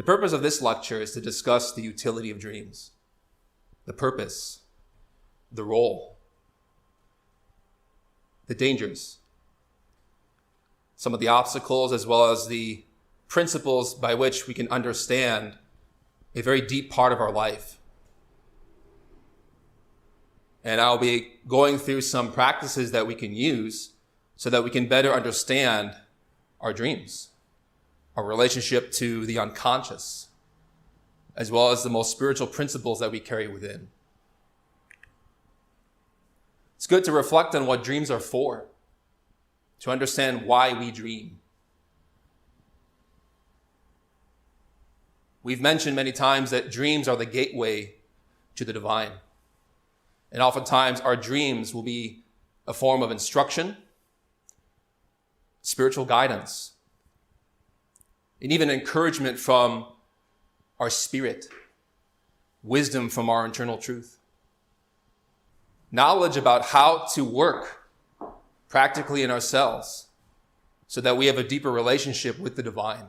The purpose of this lecture is to discuss the utility of dreams, the purpose, the role, the dangers, some of the obstacles, as well as the principles by which we can understand a very deep part of our life. And I'll be going through some practices that we can use so that we can better understand our dreams, our relationship to the unconscious, as well as the most spiritual principles that we carry within. It's good to reflect on what dreams are for, to understand why we dream. We've mentioned many times that dreams are the gateway to the divine. And oftentimes our dreams will be a form of instruction, spiritual guidance, and even encouragement from our spirit, wisdom from our internal truth, knowledge about how to work practically in ourselves so that we have a deeper relationship with the divine.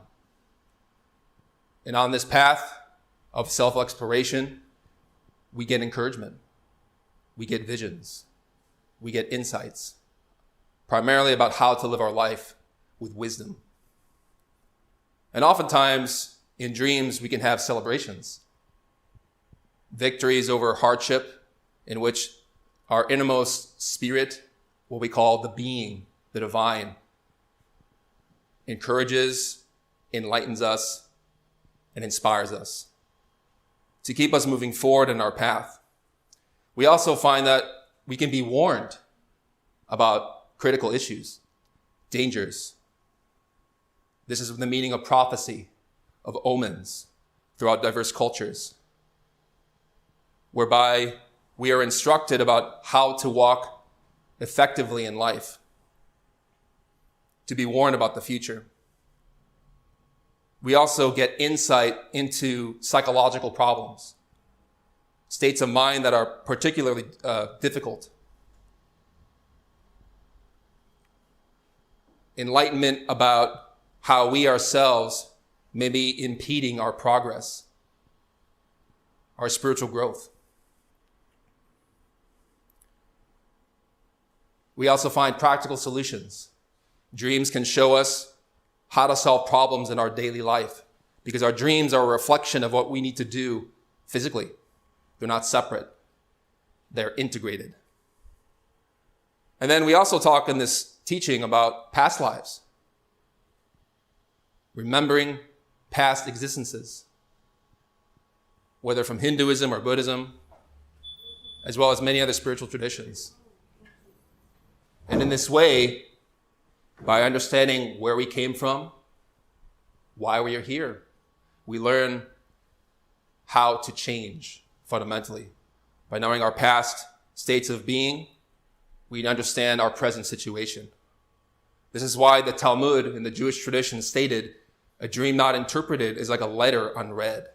And on this path of self-exploration, we get encouragement, we get visions, we get insights, primarily about how to live our life with wisdom. And oftentimes, in dreams, we can have celebrations, victories over hardship, in which our innermost spirit, what we call the being, the divine, encourages, enlightens us, and inspires us to keep us moving forward in our path. We also find that we can be warned about critical issues, dangers. This is the meaning of prophecy, of omens throughout diverse cultures, whereby we are instructed about how to walk effectively in life, to be warned about the future. We also get insight into psychological problems, states of mind that are particularly difficult. Enlightenment about how we ourselves may be impeding our progress, our spiritual growth. We also find practical solutions. Dreams can show us how to solve problems in our daily life, because our dreams are a reflection of what we need to do physically. They're not separate. They're integrated. And then we also talk in this teaching about past lives, remembering past existences, whether from Hinduism or Buddhism, as well as many other spiritual traditions. And in this way, by understanding where we came from, why we are here, we learn how to change fundamentally. By knowing our past states of being, we understand our present situation. This is why the Talmud in the Jewish tradition stated, a dream not interpreted is like a letter unread.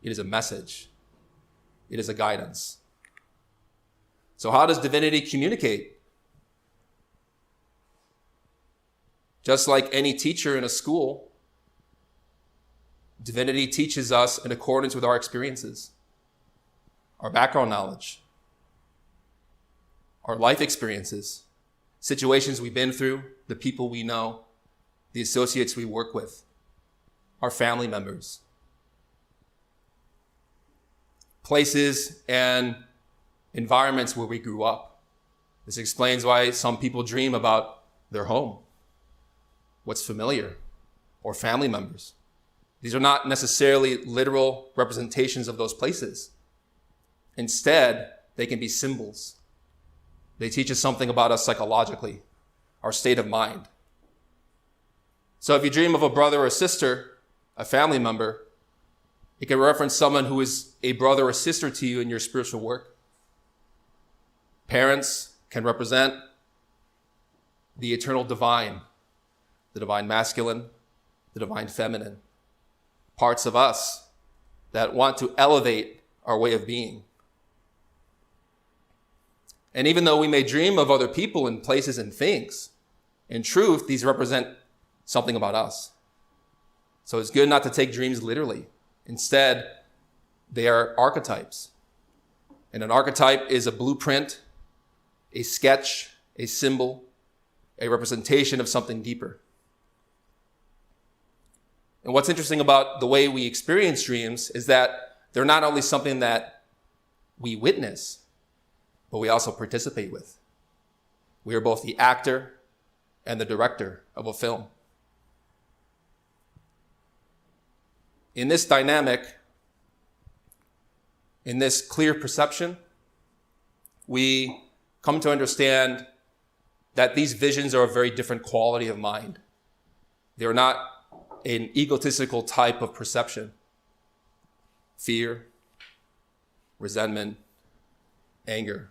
It is a message. It is a guidance. So how does divinity communicate? Just like any teacher in a school, divinity teaches us in accordance with our experiences, our background knowledge, our life experiences, situations we've been through, the people we know, the associates we work with, our family members, places and environments where we grew up. This explains why some people dream about their home, what's familiar, or family members. These are not necessarily literal representations of those places. Instead, they can be symbols. They teach us something about us psychologically, our state of mind. So if you dream of a brother or sister, a family member, it can reference someone who is a brother or sister to you in your spiritual work. Parents can represent the eternal divine, the divine masculine, the divine feminine, parts of us that want to elevate our way of being. And even though we may dream of other people and places and things, in truth, these represent something about us, So it's good not to take dreams literally. Instead, they are archetypes. And an archetype is a blueprint, a sketch, a symbol, a representation of something deeper. And what's interesting about the way we experience dreams is that they're not only something that we witness, but we also participate with. We are both the actor and the director of a film. In this dynamic, in this clear perception, we come to understand that these visions are a very different quality of mind. They're not an egotistical type of perception. Fear, resentment, anger,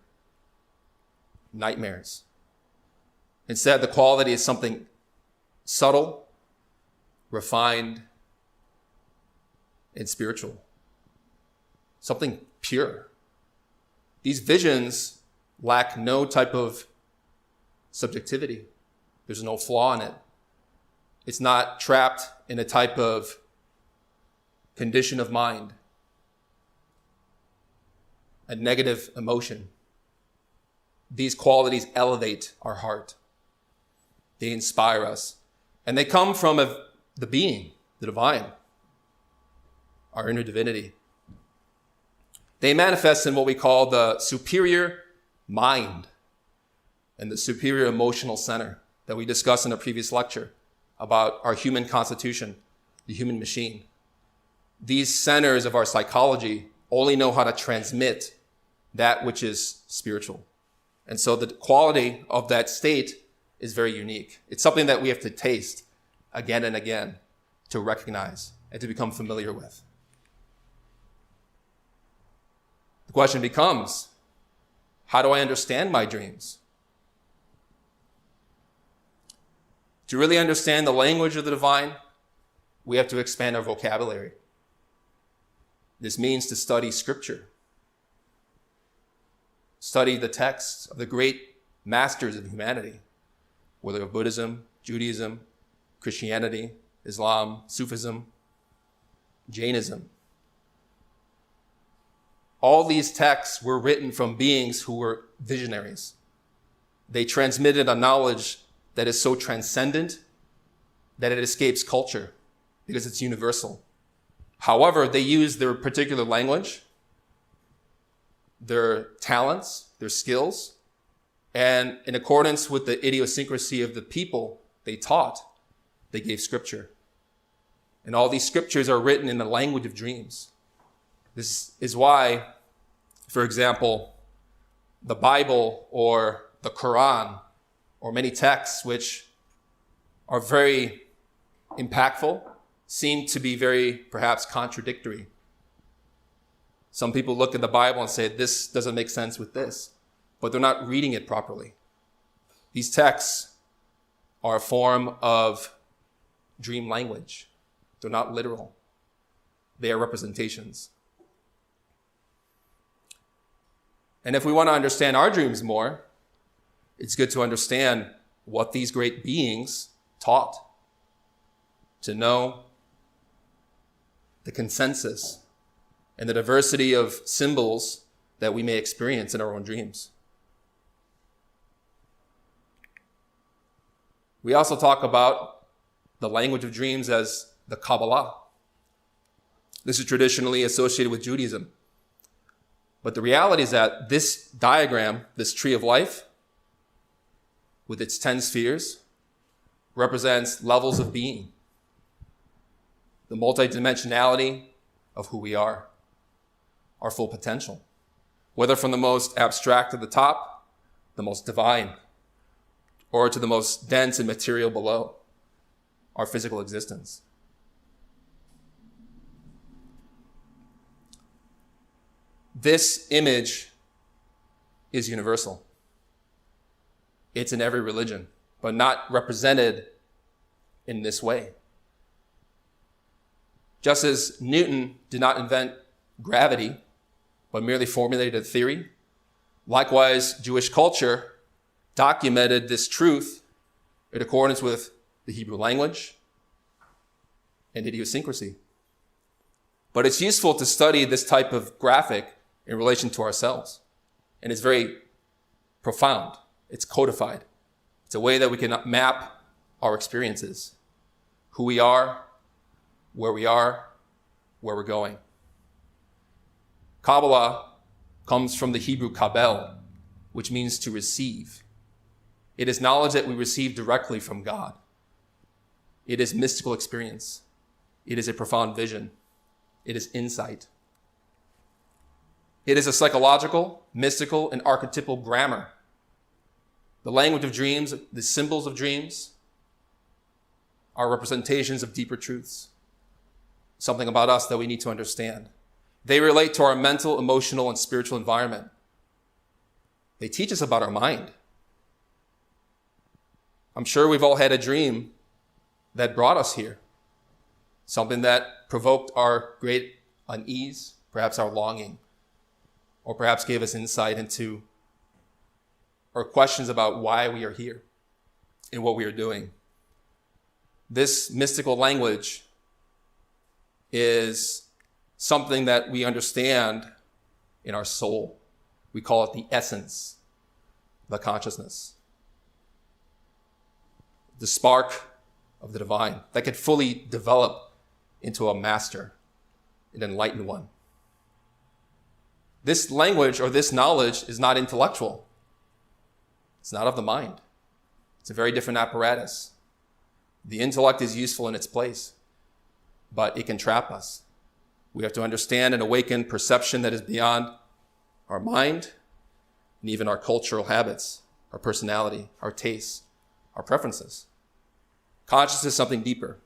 nightmares. Instead, the quality is something subtle, refined, and spiritual. Something pure. These visions lack no type of subjectivity. There's no flaw in it. It's not trapped in a type of condition of mind, a negative emotion. These qualities elevate our heart. They inspire us. And they come from the being, the divine, our inner divinity. They manifest in what we call the superior mind and the superior emotional center that we discussed in a previous lecture about our human constitution, the human machine. These centers of our psychology only know how to transmit that which is spiritual. And so the quality of that state is very unique. It's something that we have to taste again and again to recognize and to become familiar with. The question becomes, how do I understand my dreams? To really understand the language of the divine, we have to expand our vocabulary. This means to study scripture. Study the texts of the great masters of humanity, whether of Buddhism, Judaism, Christianity, Islam, Sufism, Jainism. All these texts were written from beings who were visionaries. They transmitted a knowledge that is so transcendent that it escapes culture because it's universal. However, they used their particular language, their talents, their skills, and in accordance with the idiosyncrasy of the people they taught, they gave scripture. And all these scriptures are written in the language of dreams. This is why, for example, the Bible or the Quran or many texts which are very impactful seem to be very perhaps contradictory. Some people look at the Bible and say, this doesn't make sense with this, but they're not reading it properly. These texts are a form of dream language. They're not literal. They are representations. And if we want to understand our dreams more, it's good to understand what these great beings taught, to know the consensus and the diversity of symbols that we may experience in our own dreams. We also talk about the language of dreams as the Kabbalah. This is traditionally associated with Judaism. But the reality is that this diagram, this tree of life, with its 10 spheres, represents levels of being, the multidimensionality of who we are, our full potential, whether from the most abstract at the top, the most divine, or to the most dense and material below, our physical existence. This image is universal. It's in every religion, but not represented in this way. Just as Newton did not invent gravity, but merely formulated a theory, likewise, Jewish culture documented this truth in accordance with the Hebrew language, and idiosyncrasy. But it's useful to study this type of graphic in relation to ourselves. And it's very profound. It's codified. It's a way that we can map our experiences, who we are, where we're going. Kabbalah comes from the Hebrew kabel, which means to receive. It is knowledge that we receive directly from God. It is mystical experience. It is a profound vision. It is insight. It is a psychological, mystical, and archetypal grammar. The language of dreams, the symbols of dreams, are representations of deeper truths, something about us that we need to understand. They relate to our mental, emotional, and spiritual environment. They teach us about our mind. I'm sure we've all had a dream that brought us here, something that provoked our great unease, perhaps our longing, or perhaps gave us insight into or questions about why we are here and what we are doing. This mystical language is something that we understand in our soul. We call it the essence, the consciousness, the spark of the divine that could fully develop into a master, an enlightened one. This language or this knowledge is not intellectual. It's not of the mind. It's a very different apparatus. The intellect is useful in its place, but it can trap us. We have to understand and awaken perception that is beyond our mind and even our cultural habits, our personality, our tastes, our preferences. Consciousness is something deeper.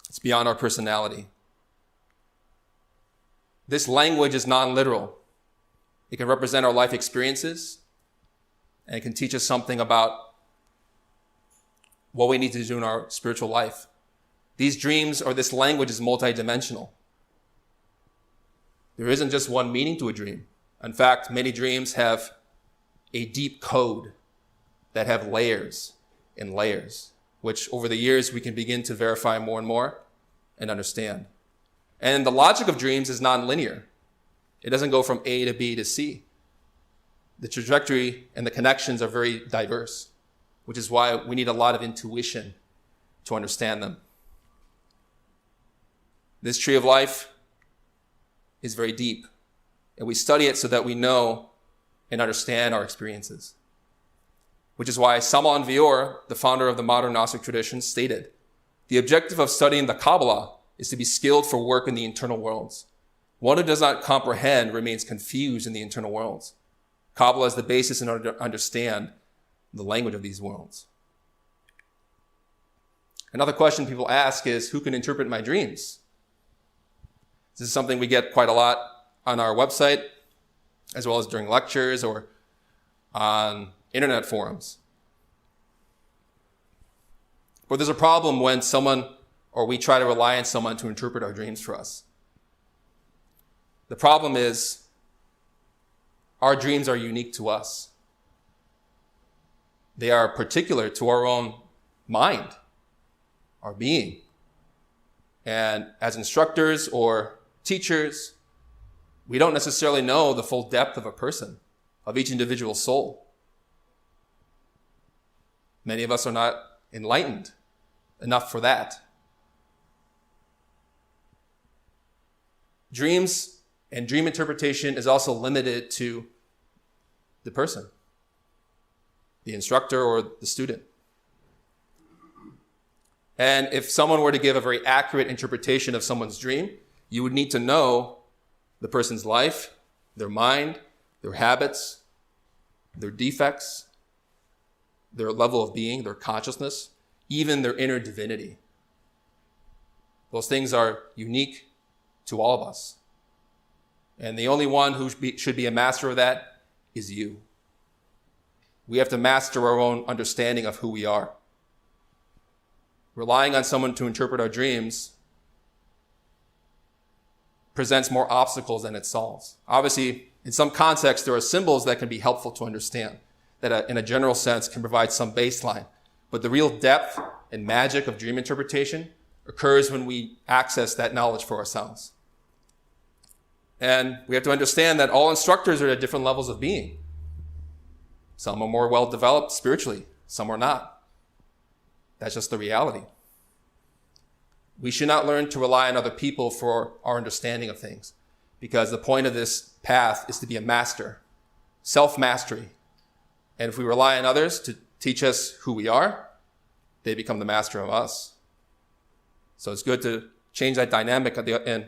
It's beyond our personality. This language is non-literal. It can represent our life experiences, and it can teach us something about what we need to do in our spiritual life. These dreams or this language is multidimensional. There isn't just one meaning to a dream. In fact, many dreams have a deep code that have layers and layers, which over the years we can begin to verify more and more and understand. And the logic of dreams is nonlinear. It doesn't go from A to B to C. The trajectory and the connections are very diverse, which is why we need a lot of intuition to understand them. This tree of life is very deep, and we study it so that we know and understand our experiences. Which is why Samal Vior, the founder of the modern Gnostic tradition, stated, "The objective of studying the Kabbalah is to be skilled for work in the internal worlds. One who does not comprehend remains confused in the internal worlds. Kabbalah is the basis in order to understand the language of these worlds." Another question people ask is, who can interpret my dreams? This is something we get quite a lot on our website, as well as during lectures or on internet forums. But there's a problem when someone or we try to rely on someone to interpret our dreams for us. The problem is our dreams are unique to us. They are particular to our own mind, our being. And as instructors or teachers, we don't necessarily know the full depth of a person, of each individual soul. Many of us are not enlightened enough for that. Dreams and dream interpretation is also limited to the person, the instructor or the student. And if someone were to give a very accurate interpretation of someone's dream, you would need to know the person's life, their mind, their habits, their defects, their level of being, their consciousness, even their inner divinity. Those things are unique to all of us. And the only one who should be a master of that is you. We have to master our own understanding of who we are. Relying on someone to interpret our dreams presents more obstacles than it solves. Obviously, in some contexts, there are symbols that can be helpful to understand, that in a general sense can provide some baseline. But the real depth and magic of dream interpretation occurs when we access that knowledge for ourselves. And we have to understand that all instructors are at different levels of being. Some are more well-developed spiritually, some are not. That's just the reality. We should not learn to rely on other people for our understanding of things, because the point of this path is to be a master, self-mastery. And if we rely on others to teach us who we are, they become the master of us. So it's good to change that dynamic at the end.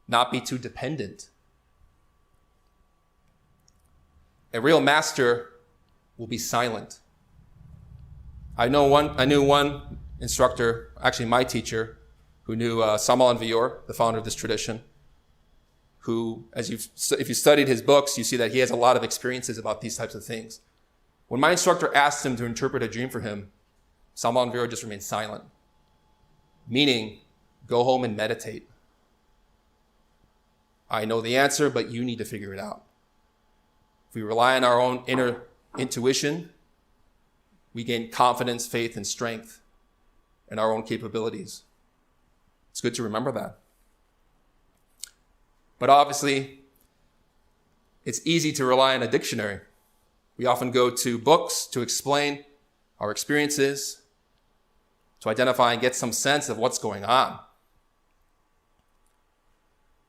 Not be too dependent. A real master will be silent. I knew one instructor, actually my teacher, who knew Samael Vior, the founder of this tradition, who, if you studied his books, you see that he has a lot of experiences about these types of things. When my instructor asked him to interpret a dream for him, Samael Vior just remained silent, meaning, go home and meditate. I know the answer, but you need to figure it out. If we rely on our own inner intuition, we gain confidence, faith, and strength in our own capabilities. It's good to remember that. But obviously, it's easy to rely on a dictionary. We often go to books to explain our experiences, to identify and get some sense of what's going on.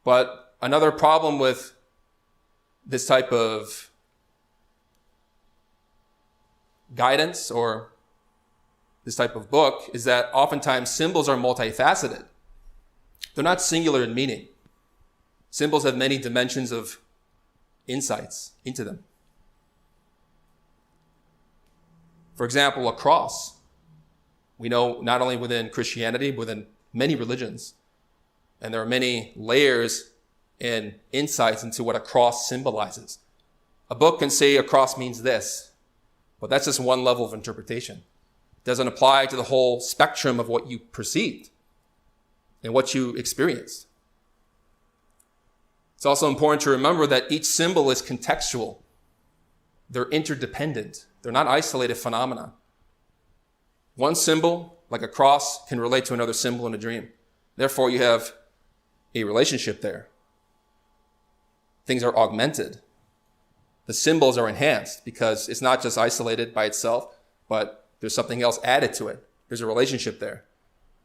But another problem with this type of guidance or this type of book is that oftentimes symbols are multifaceted. They're not singular in meaning. Symbols have many dimensions of insights into them. For example, a cross. We know not only within Christianity, but within many religions. And there are many layers and insights into what a cross symbolizes. A book can say a cross means this, but that's just one level of interpretation. It doesn't apply to the whole spectrum of what you perceived and what you experienced. It's also important to remember that each symbol is contextual. They're interdependent. They're not isolated phenomena. One symbol, like a cross, can relate to another symbol in a dream. Therefore, you have a relationship there. Things are augmented. The symbols are enhanced because it's not just isolated by itself, but there's something else added to it. There's a relationship there.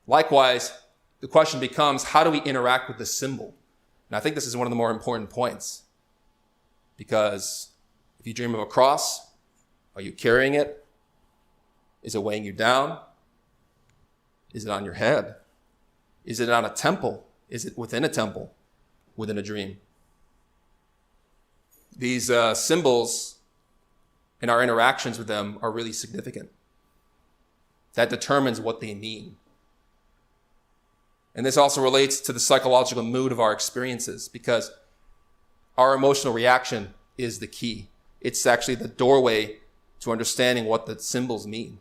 Likewise, the question becomes, how do we interact with the symbol? And I think this is one of the more important points, because if you dream of a cross, are you carrying it? Is it weighing you down? Is it on your head? Is it on a temple? Is it within a temple, within a dream? These symbols and our interactions with them are really significant. That determines what they mean. And this also relates to the psychological mood of our experiences, because our emotional reaction is the key. It's actually the doorway to understanding what the symbols mean,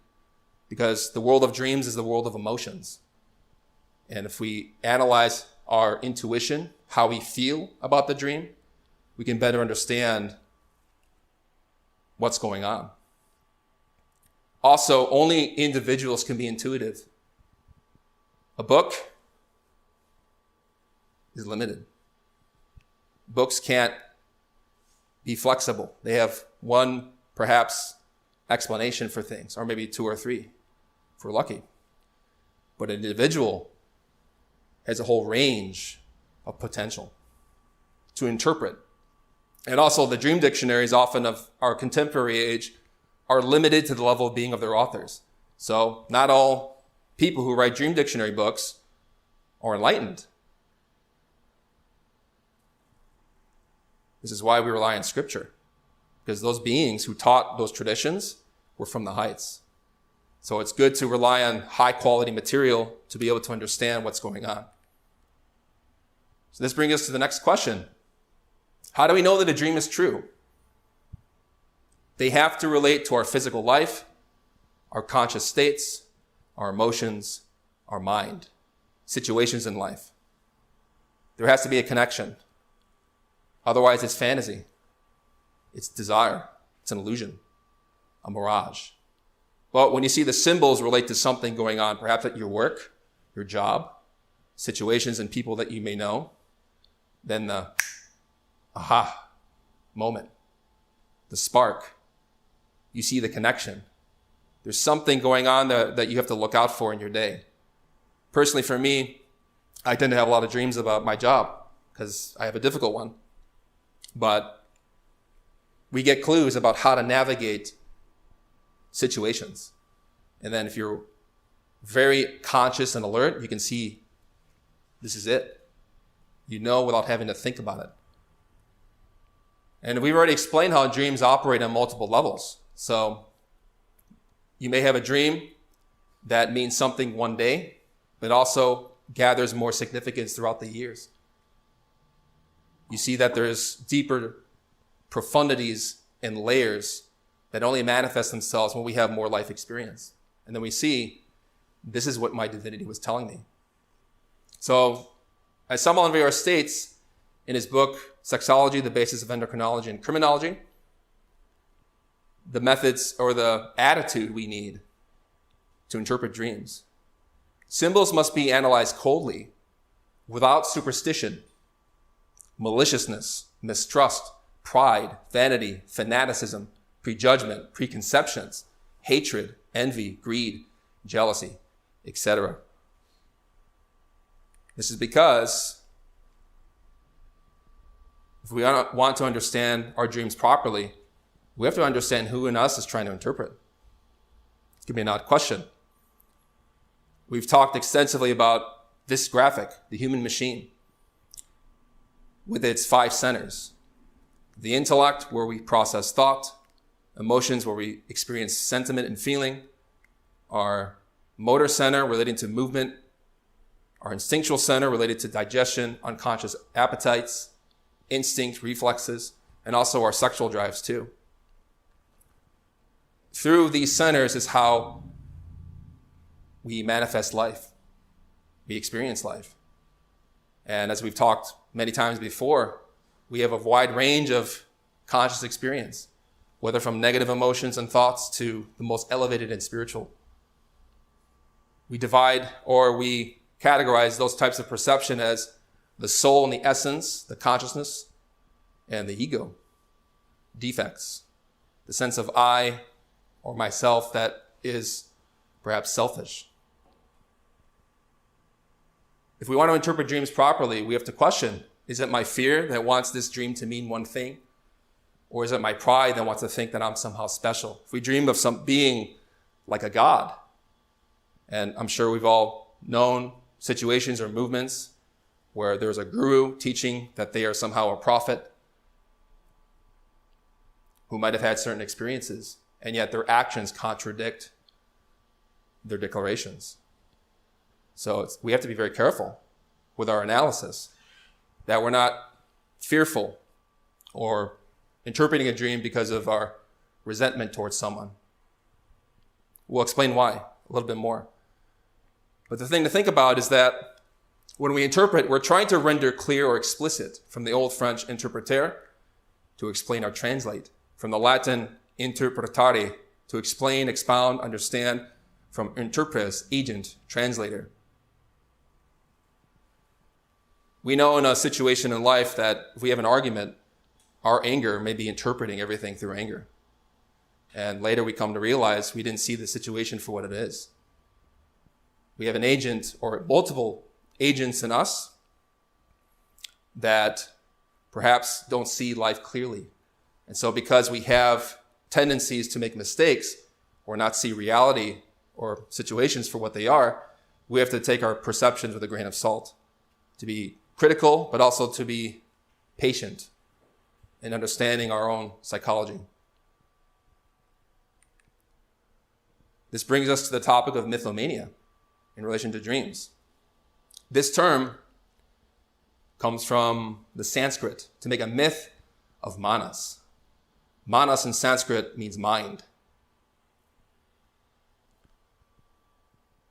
because the world of dreams is the world of emotions. And if we analyze our intuition, how we feel about the dream, we can better understand what's going on. Also, only individuals can be intuitive. A book is limited. Books can't be flexible. They have one, perhaps, explanation for things, or maybe two or three, if we're lucky. But an individual has a whole range of potential to interpret. And also, the dream dictionaries, often of our contemporary age, are limited to the level of being of their authors. So not all people who write dream dictionary books are enlightened. This is why we rely on scripture, because those beings who taught those traditions were from the heights. So it's good to rely on high quality material to be able to understand what's going on. So this brings us to the next question. How do we know that a dream is true? They have to relate to our physical life, our conscious states, our emotions, our mind, situations in life. There has to be a connection. Otherwise, it's fantasy. It's desire. It's an illusion, a mirage. But when you see the symbols relate to something going on, perhaps at your work, your job, situations and people that you may know, then the aha moment, the spark, you see the connection. There's something going on that you have to look out for in your day. Personally, for me, I tend to have a lot of dreams about my job because I have a difficult one. But we get clues about how to navigate situations. And then if you're very conscious and alert, you can see this is it. You know without having to think about it. And we've already explained how dreams operate on multiple levels. So you may have a dream that means something one day, but also gathers more significance throughout the years. You see that there's deeper profundities and layers that only manifest themselves when we have more life experience. And then we see, this is what my divinity was telling me. So, as Samuel Alvear states in his book, Sexology, the Basis of Endocrinology and Criminology, the methods or the attitude we need to interpret dreams. Symbols must be analyzed coldly, without superstition, maliciousness, mistrust, pride, vanity, fanaticism, prejudgment, preconceptions, hatred, envy, greed, jealousy, etc. This is because if we want to understand our dreams properly, we have to understand who in us is trying to interpret. It's going to be an odd question. We've talked extensively about this graphic, the human machine, with its 5 centers. The intellect, where we process thought, emotions, where we experience sentiment and feeling, our motor center relating to movement, our instinctual center related to digestion, unconscious appetites, instinct, reflexes, and also our sexual drives too. Through these centers is how we manifest life. We experience life. And as we've talked many times before, we have a wide range of conscious experience, whether from negative emotions and thoughts to the most elevated and spiritual. We divide or we categorize those types of perception as the soul and the essence, the consciousness, and the ego, defects, the sense of I or myself that is perhaps selfish. If we want to interpret dreams properly, we have to question, is it my fear that wants this dream to mean one thing? Or is it my pride that wants to think that I'm somehow special? If we dream of some being like a god, and I'm sure we've all known situations or movements where there's a guru teaching that they are somehow a prophet who might have had certain experiences, and yet their actions contradict their declarations. So we have to be very careful with our analysis that we're not fearful or interpreting a dream because of our resentment towards someone. We'll explain why a little bit more. But the thing to think about is that when we interpret, we're trying to render clear or explicit, from the old French interpreter, to explain or translate, from the Latin interpretare, to explain, expound, understand, from interpres, agent, translator. We know in a situation in life that if we have an argument, our anger may be interpreting everything through anger. And later we come to realize we didn't see the situation for what it is. We have an agent or multiple agents in us that perhaps don't see life clearly. And so because we have tendencies to make mistakes or not see reality or situations for what they are, we have to take our perceptions with a grain of salt, to be critical, but also to be patient in understanding our own psychology. This brings us to the topic of mythomania in relation to dreams. This term comes from the Sanskrit, to make a myth of manas. Manas in Sanskrit means mind.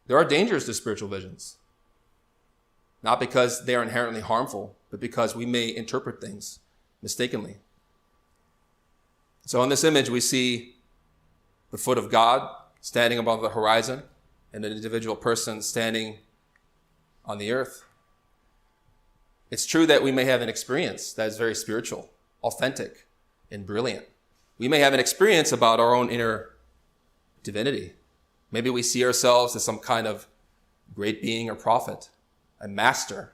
There are dangers to spiritual visions, not because they are inherently harmful, but because we may interpret things mistakenly. So in this image, we see the foot of God standing above the horizon, and an individual person standing on the earth. It's true that we may have an experience that is very spiritual, authentic, and brilliant. We may have an experience about our own inner divinity. Maybe we see ourselves as some kind of great being or prophet, a master.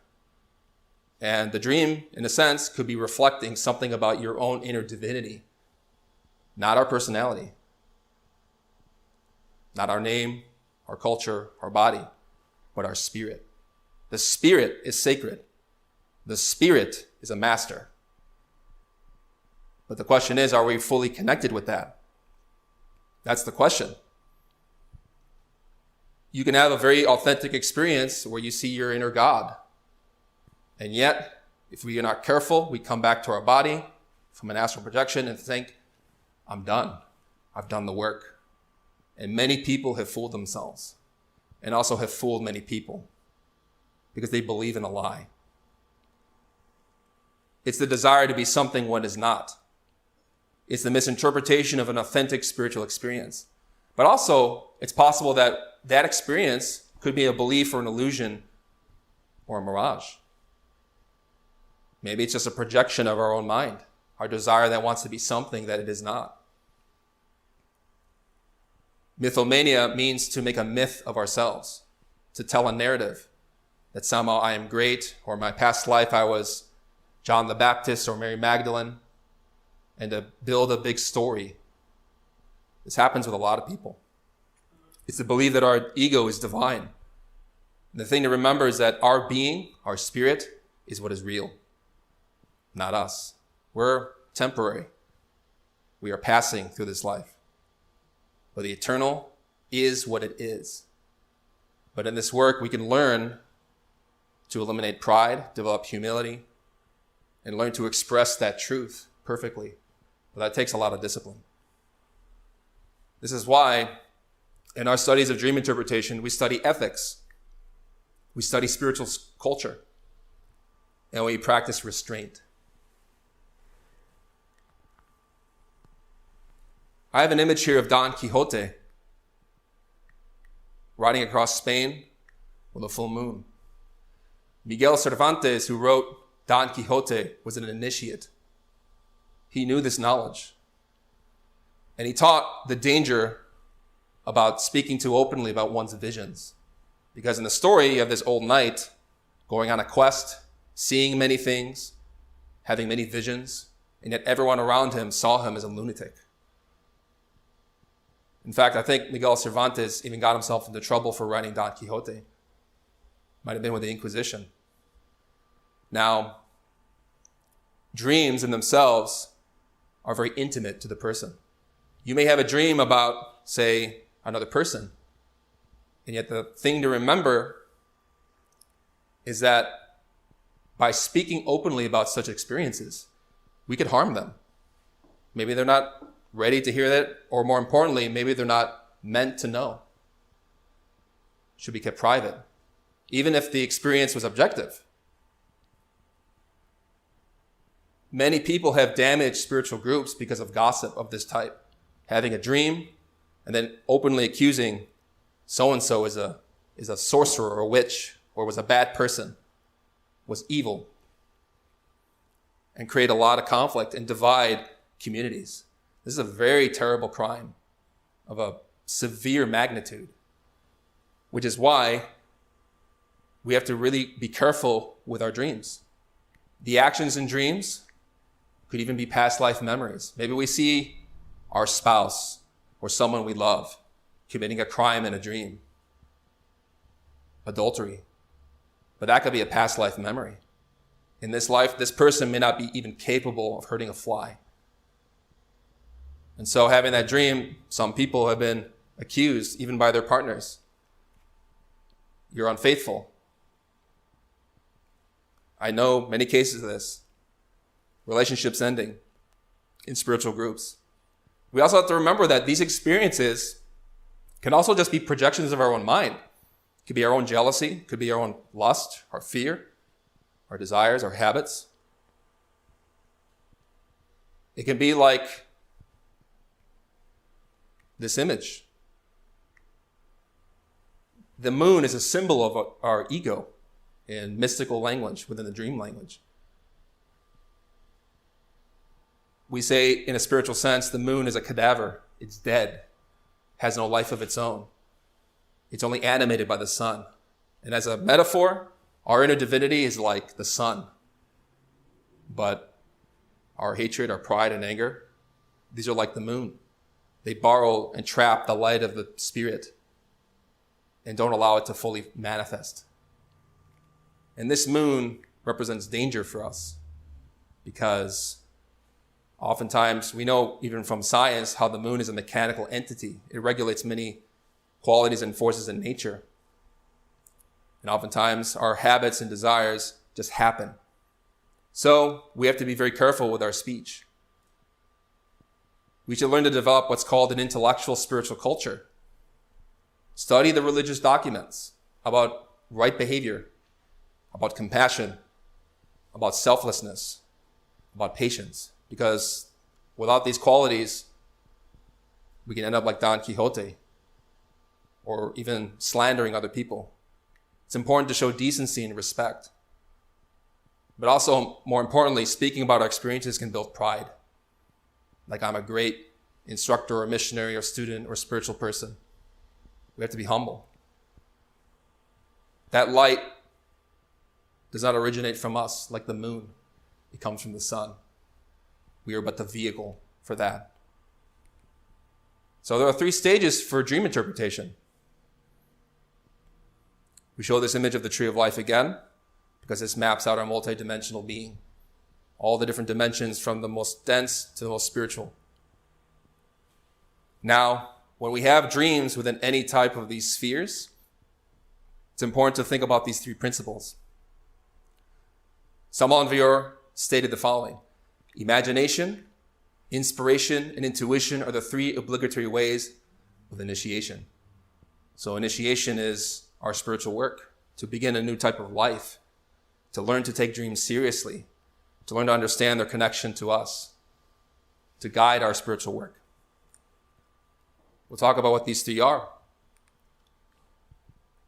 And the dream, in a sense, could be reflecting something about your own inner divinity, not our personality, not our name, our culture, our body, but our spirit. The spirit is sacred. The spirit is a master. But the question is, are we fully connected with that? That's the question. You can have a very authentic experience where you see your inner God. And yet, if we are not careful, we come back to our body from an astral projection and think, I'm done. I've done the work. And many people have fooled themselves and also have fooled many people because they believe in a lie. It's the desire to be something one is not. It's the misinterpretation of an authentic spiritual experience. But also, it's possible that that experience could be a belief or an illusion or a mirage. Maybe it's just a projection of our own mind, our desire that wants to be something that it is not. Mythomania means to make a myth of ourselves, to tell a narrative that somehow I am great, or in my past life I was John the Baptist or Mary Magdalene, and to build a big story. This happens with a lot of people. It's to believe that our ego is divine. And the thing to remember is that our being, our spirit, is what is real, not us. We're temporary. We are passing through this life. But the eternal is what it is. But in this work, we can learn to eliminate pride, develop humility, and learn to express that truth perfectly. But that takes a lot of discipline. This is why in our studies of dream interpretation, we study ethics. We study spiritual culture. And we practice restraint. I have an image here of Don Quixote riding across Spain with a full moon. Miguel Cervantes, who wrote Don Quixote, was an initiate. He knew this knowledge. And he taught the danger about speaking too openly about one's visions. Because in the story, you have this old knight going on a quest, seeing many things, having many visions, and yet everyone around him saw him as a lunatic. In fact, I think Miguel Cervantes even got himself into trouble for writing Don Quixote. Might have been with the Inquisition. Now, dreams in themselves are very intimate to the person. You may have a dream about, say, another person. And yet the thing to remember is that by speaking openly about such experiences, we could harm them. Maybe they're not ready to hear that, or more importantly, maybe they're not meant to know. It should be kept private, even if the experience was objective. Many people have damaged spiritual groups because of gossip of this type. Having a dream and then openly accusing so-and-so is a sorcerer or a witch or was a bad person, was evil, and create a lot of conflict and divide communities. This is a very terrible crime of a severe magnitude, which is why we have to really be careful with our dreams. The actions in dreams could even be past life memories. Maybe we see our spouse or someone we love committing a crime in a dream. Adultery. But that could be a past life memory. In this life, this person may not be even capable of hurting a fly. And so having that dream, some people have been accused even by their partners. You're unfaithful. I know many cases of this. Relationships ending in spiritual groups. We also have to remember that these experiences can also just be projections of our own mind. It could be our own jealousy, it could be our own lust, our fear, our desires, our habits. It can be like this image. The moon is a symbol of our ego. and mystical language within the dream language. We say, in a spiritual sense, the moon is a cadaver. It's dead, has no life of its own. It's only animated by the sun. And as a metaphor, our inner divinity is like the sun. But our hatred, our pride, and anger, these are like the moon. They borrow and trap the light of the spirit and don't allow it to fully manifest. And this moon represents danger for us because oftentimes we know, even from science, how the moon is a mechanical entity. It regulates many qualities and forces in nature. And oftentimes our habits and desires just happen. So we have to be very careful with our speech. We should learn to develop what's called an intellectual spiritual culture. Study the religious documents about right behavior, about compassion, about selflessness, about patience. Because without these qualities, we can end up like Don Quixote or even slandering other people. It's important to show decency and respect. But also, more importantly, speaking about our experiences can build pride. Like I'm a great instructor or missionary or student or spiritual person. We have to be humble. That light does not originate from us like the moon. It comes from the sun. We are but the vehicle for that. So there are 3 stages for dream interpretation. We show this image of the tree of life again because this maps out our multidimensional being. All the different dimensions from the most dense to the most spiritual. Now, when we have dreams within any type of these spheres, it's important to think about these 3 principles. Saint-Monvier stated the following: imagination, inspiration, and intuition are the 3 obligatory ways of initiation. So initiation is our spiritual work, to begin a new type of life, to learn to take dreams seriously, to learn to understand their connection to us, to guide our spiritual work. We'll talk about what these 3 are.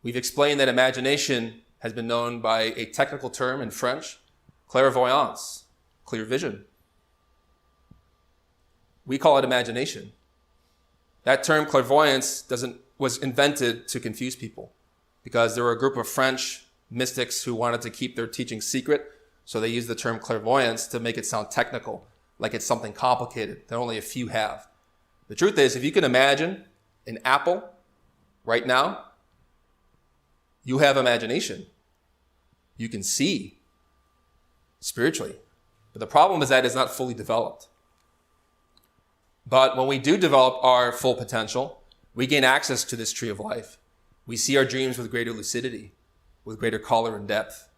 We've explained that imagination has been known by a technical term in French, clairvoyance, clear vision. We call it imagination. That term clairvoyance was invented to confuse people because there were a group of French mystics who wanted to keep their teaching secret, so they used the term clairvoyance to make it sound technical, like it's something complicated that only a few have. The truth is, if you can imagine an apple right now, you have imagination. You can see spiritually. But the problem is that it's not fully developed. But when we do develop our full potential, we gain access to this tree of life. We see our dreams with greater lucidity, with greater color and depth.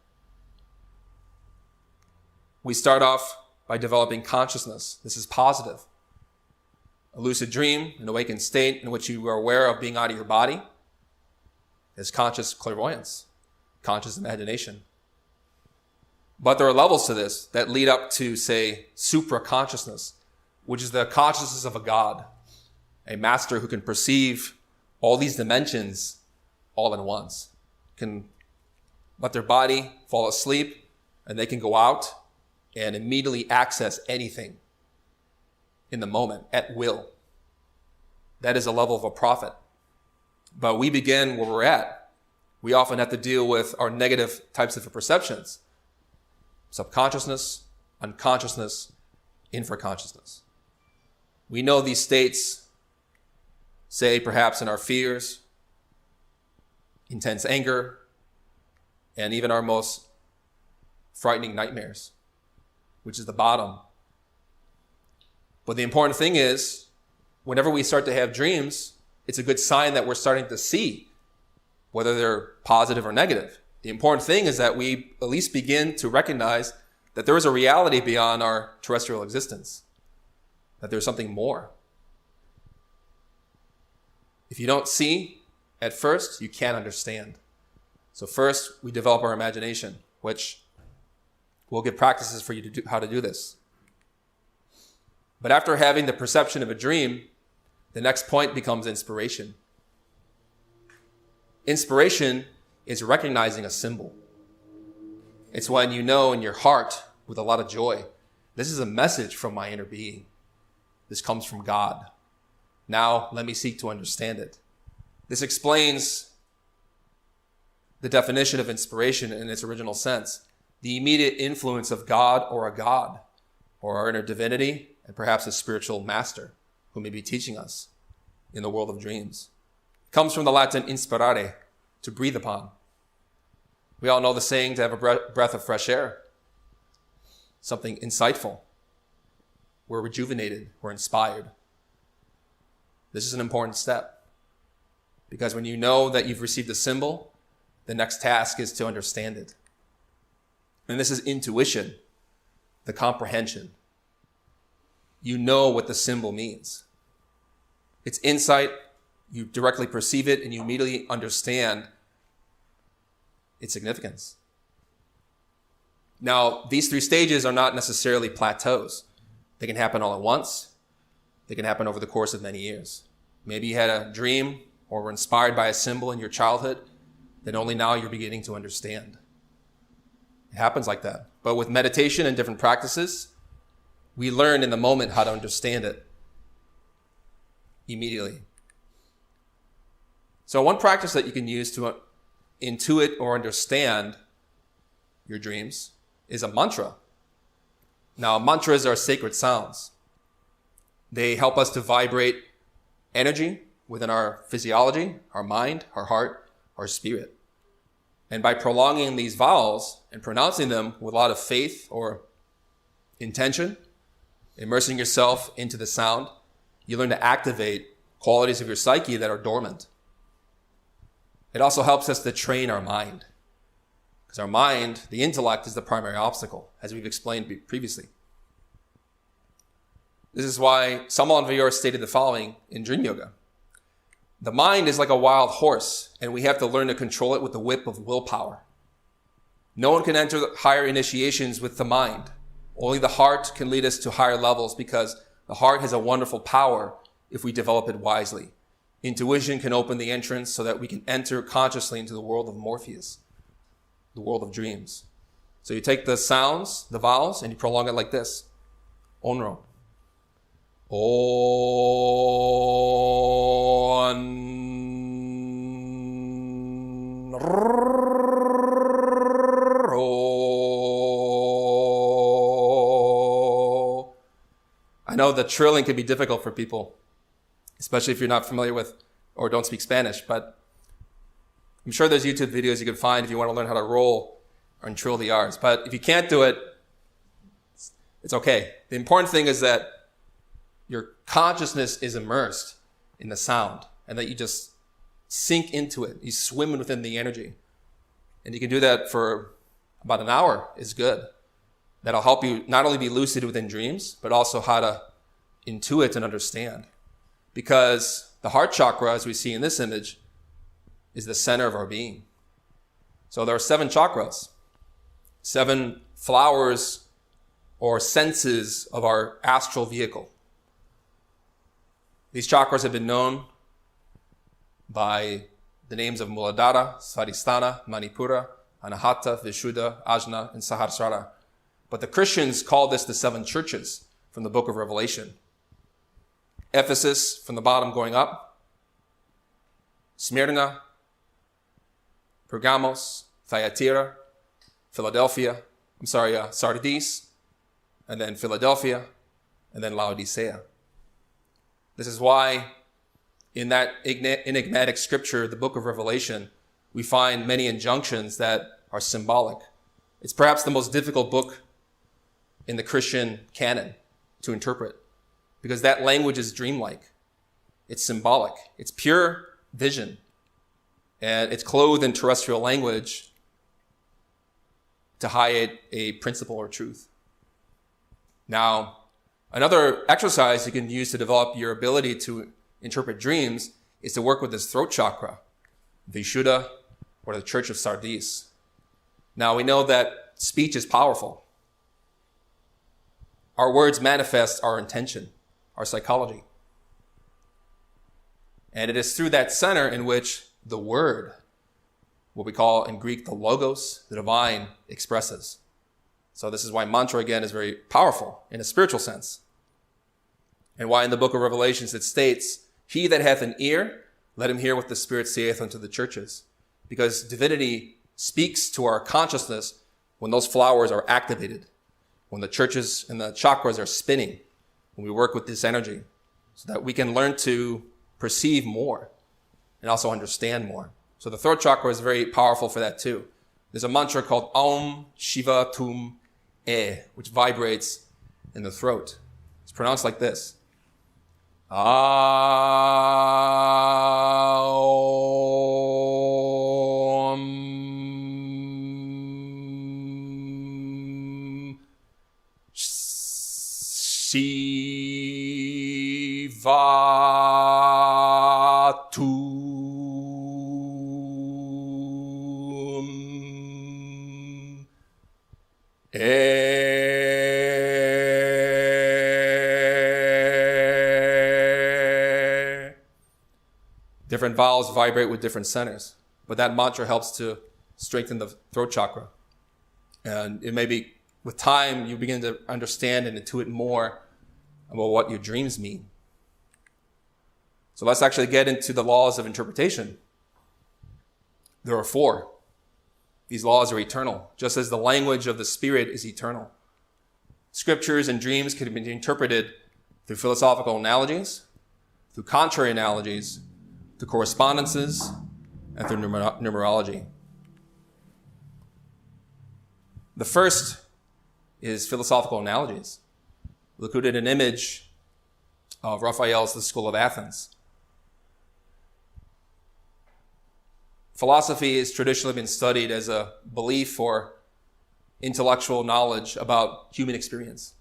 We start off by developing consciousness. This is positive. A lucid dream, an awakened state in which you are aware of being out of your body, is conscious clairvoyance, conscious imagination. But there are levels to this that lead up to, say, supra-consciousness, which is the consciousness of a God, a master who can perceive all these dimensions all at once, can let their body fall asleep, and they can go out and immediately access anything in the moment, at will. That is a level of a prophet. But we begin where we're at. We often have to deal with our negative types of perceptions. Subconsciousness, unconsciousness, infraconsciousness. We know these states, say perhaps in our fears, intense anger, and even our most frightening nightmares, which is the bottom. But the important thing is, whenever we start to have dreams, it's a good sign that we're starting to see, whether they're positive or negative. The important thing is that we at least begin to recognize that there is a reality beyond our terrestrial existence, that there's something more. If you don't see at first, you can't understand. So first, we develop our imagination, which we'll give practices for you to do how to do this. But after having the perception of a dream, the next point becomes inspiration. Inspiration is recognizing a symbol. It's when you know in your heart with a lot of joy, this is a message from my inner being. This comes from God. Now let me seek to understand it. This explains the definition of inspiration in its original sense. The immediate influence of God or a God, or our inner divinity, and perhaps a spiritual master who may be teaching us in the world of dreams. It comes from the Latin inspirare, to breathe upon. We all know the saying to have a breath of fresh air, something insightful. We're rejuvenated, we're inspired. This is an important step, because when you know that you've received a symbol, the next task is to understand it. And this is intuition, the comprehension. You know what the symbol means. It's insight, you directly perceive it, and you immediately understand its significance. Now, these three stages are not necessarily plateaus. They can happen all at once. They can happen over the course of many years. Maybe you had a dream or were inspired by a symbol in your childhood that only now you're beginning to understand. It happens like that. But with meditation and different practices, we learn in the moment how to understand it immediately. So one practice that you can use to intuit or understand your dreams is a mantra. Now, mantras are sacred sounds. They help us to vibrate energy within our physiology, our mind, our heart, our spirit. And by prolonging these vowels and pronouncing them with a lot of faith or intention, immersing yourself into the sound, you learn to activate qualities of your psyche that are dormant. It also helps us to train our mind, because our mind, the intellect, is the primary obstacle, as we've explained previously. This is why Samal Vayur stated the following in Dream Yoga. The mind is like a wild horse, and we have to learn to control it with the whip of willpower. No one can enter higher initiations with the mind. Only the heart can lead us to higher levels, because the heart has a wonderful power if we develop it wisely. Intuition can open the entrance so that we can enter consciously into the world of Morpheus, the world of dreams. So you take the sounds, the vowels, and you prolong it like this. Onro. I know the trilling can be difficult for people, especially if you're not familiar with or don't speak Spanish, but I'm sure there's YouTube videos you can find if you want to learn how to roll or trill the R's. But if you can't do it, it's okay. The important thing is that your consciousness is immersed in the sound and that you just sink into it. You swim within the energy. And you can do that for about an hour is good. That'll help you not only be lucid within dreams, but also how to intuit and understand. Because the heart chakra, as we see in this image, is the center of our being. So there are 7 chakras, 7 flowers or senses of our astral vehicle. These chakras have been known by the names of Muladhara, Svadhisthana, Manipura, Anahata, Vishuddha, Ajna, and Sahasrara. But the Christians call this the 7 churches from the book of Revelation. Ephesus, from the bottom going up, Smyrna, Pergamos, Thyatira, Sardis, and then Philadelphia, and then Laodicea. This is why in that enigmatic scripture, the book of Revelation, we find many injunctions that are symbolic. It's perhaps the most difficult book in the Christian canon to interpret, because that language is dreamlike. It's symbolic. It's pure vision. And it's clothed in terrestrial language to hide a principle or truth. Now, another exercise you can use to develop your ability to interpret dreams is to work with this throat chakra, Vishuddha, or the Church of Sardis. Now, we know that speech is powerful. Our words manifest our intention, our psychology. And it is through that center in which the word what we call in Greek the logos, the divine, expresses. So this is why mantra, again, is very powerful in a spiritual sense. And why in the book of Revelations it states, he that hath an ear, let him hear what the Spirit saith unto the churches. Because divinity speaks to our consciousness when those flowers are activated, when the churches and the chakras are spinning, when we work with this energy, so that we can learn to perceive more and also understand more. So the throat chakra is very powerful for that too. There's a mantra called Om Shiva Tum E, which vibrates in the throat. It's pronounced like this. Om Shiva Tum E. Different vowels vibrate with different centers, but that mantra helps to strengthen the throat chakra. And it may be, with time, you begin to understand and intuit more about what your dreams mean. So let's actually get into the laws of interpretation. There are 4. These laws are eternal, just as the language of the Spirit is eternal. Scriptures and dreams can be interpreted through philosophical analogies, through contrary analogies, through correspondences, and through numerology. The first is philosophical analogies. We included an image of Raphael's The School of Athens. Philosophy has traditionally been studied as a belief or intellectual knowledge about human experience.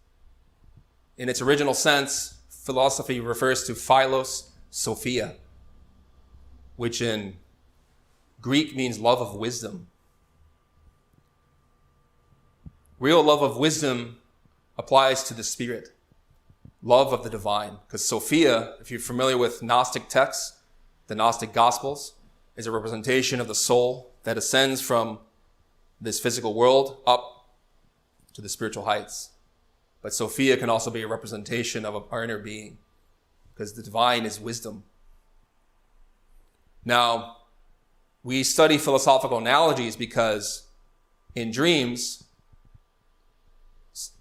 In its original sense, philosophy refers to philos sophia, which in Greek means love of wisdom. Real love of wisdom applies to the spirit, love of the divine. Because Sophia, if you're familiar with Gnostic texts, the Gnostic Gospels, is a representation of the soul that ascends from this physical world up to the spiritual heights. But Sophia can also be a representation of our inner being, because the divine is wisdom. Now, we study philosophical analogies because in dreams,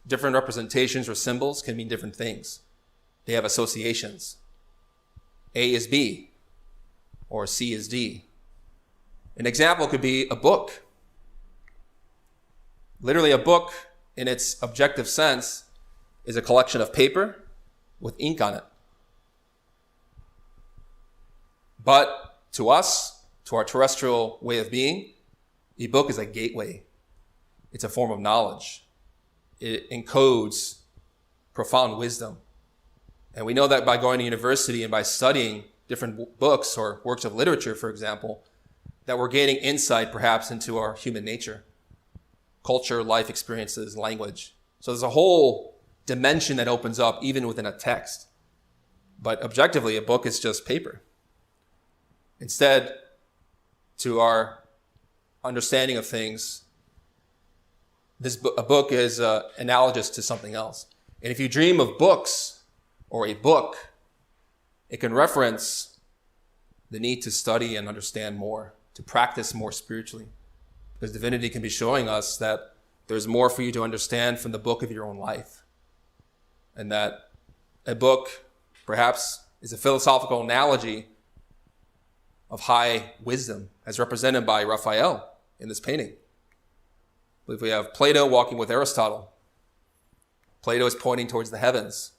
different representations or symbols can mean different things. They have associations. A is B, or C is D. An example could be a book. Literally, a book, in its objective sense, is a collection of paper with ink on it. But to us, to our terrestrial way of being, a book is a gateway. It's a form of knowledge. It encodes profound wisdom. And we know that by going to university and by studying different books or works of literature, for example, that we're gaining insight perhaps into our human nature, culture, life experiences, language. So there's a whole dimension that opens up even within a text. But objectively, a book is just paper. Instead, to our understanding of things, a book is analogous to something else. And if you dream of books or a book, it can reference the need to study and understand more, to practice more spiritually. Because divinity can be showing us that there's more for you to understand from the book of your own life. And that a book perhaps is a philosophical analogy of high wisdom as represented by Raphael in this painting. I believe we have Plato walking with Aristotle. Plato is pointing towards the heavens.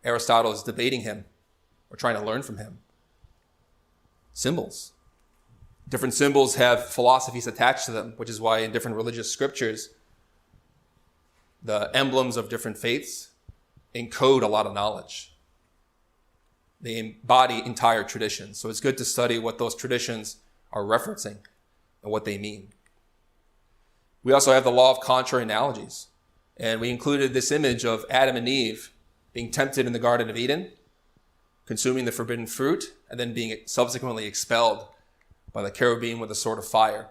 Aristotle is debating him or trying to learn from him. Symbols. Different symbols have philosophies attached to them, which is why in different religious scriptures, the emblems of different faiths encode a lot of knowledge. They embody entire traditions. So it's good to study what those traditions are referencing and what they mean. We also have the law of contrary analogies. And we included this image of Adam and Eve being tempted in the Garden of Eden, consuming the forbidden fruit, and then being subsequently expelled by the cherubim with a sword of fire.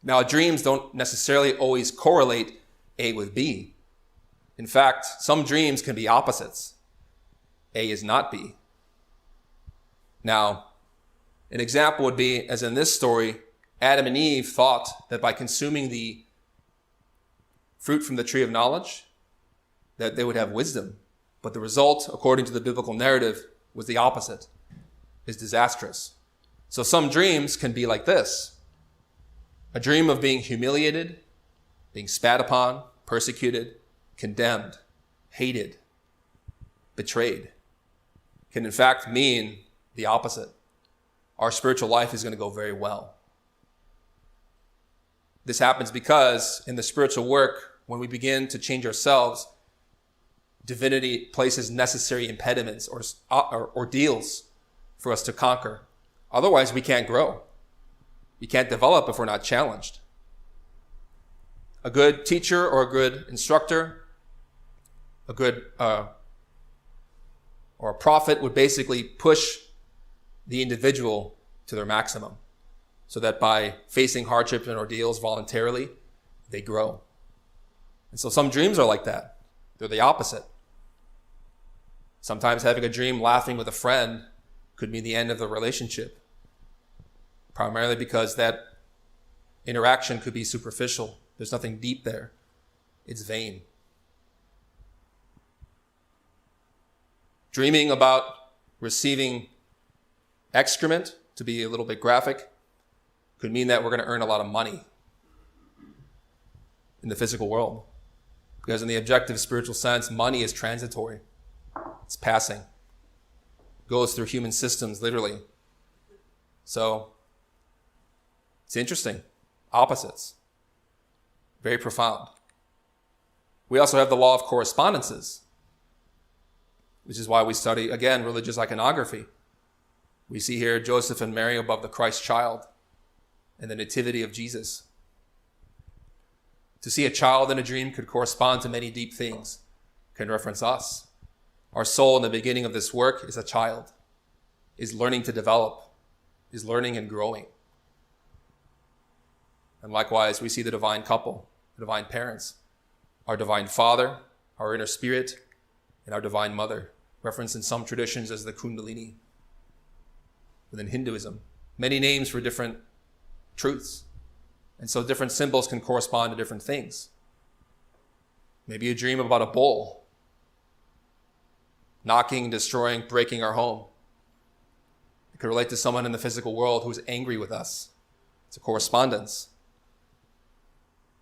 Now, dreams don't necessarily always correlate A with B. In fact, some dreams can be opposites. A is not B. Now, an example would be, as in this story, Adam and Eve thought that by consuming the fruit from the tree of knowledge, that they would have wisdom. But the result, according to the biblical narrative, was the opposite, is disastrous. So some dreams can be like this. A dream of being humiliated, being spat upon, persecuted, condemned, hated, betrayed, can in fact mean the opposite. Our spiritual life is going to go very well. This happens because in the spiritual work, when we begin to change ourselves, divinity places necessary impediments or ordeals for us to conquer. Otherwise, we can't grow. We can't develop if we're not challenged. A good teacher or a good instructor, a good or a prophet would basically push the individual to their maximum so that by facing hardship and ordeals voluntarily, they grow. And so some dreams are like that. They're the opposite. Sometimes having a dream laughing with a friend could mean the end of the relationship, primarily because that interaction could be superficial. There's nothing deep there. It's vain. Dreaming about receiving excrement, to be a little bit graphic, could mean that we're going to earn a lot of money in the physical world. Because in the objective spiritual sense, money is transitory. It's passing. It goes through human systems, literally. So, it's interesting. Opposites. Very profound. We also have the law of correspondences, which is why we study, again, religious iconography. We see here Joseph and Mary above the Christ child and the nativity of Jesus. To see a child in a dream could correspond to many deep things, can reference us. Our soul in the beginning of this work is a child, is learning to develop, is learning and growing. And likewise, we see the divine couple, the divine parents, our divine father, our inner spirit, and our divine mother, referenced in some traditions as the Kundalini. Within Hinduism, many names for different truths. And so different symbols can correspond to different things. Maybe a dream about a bull knocking, destroying, breaking our home. It could relate to someone in the physical world who's angry with us. It's a correspondence.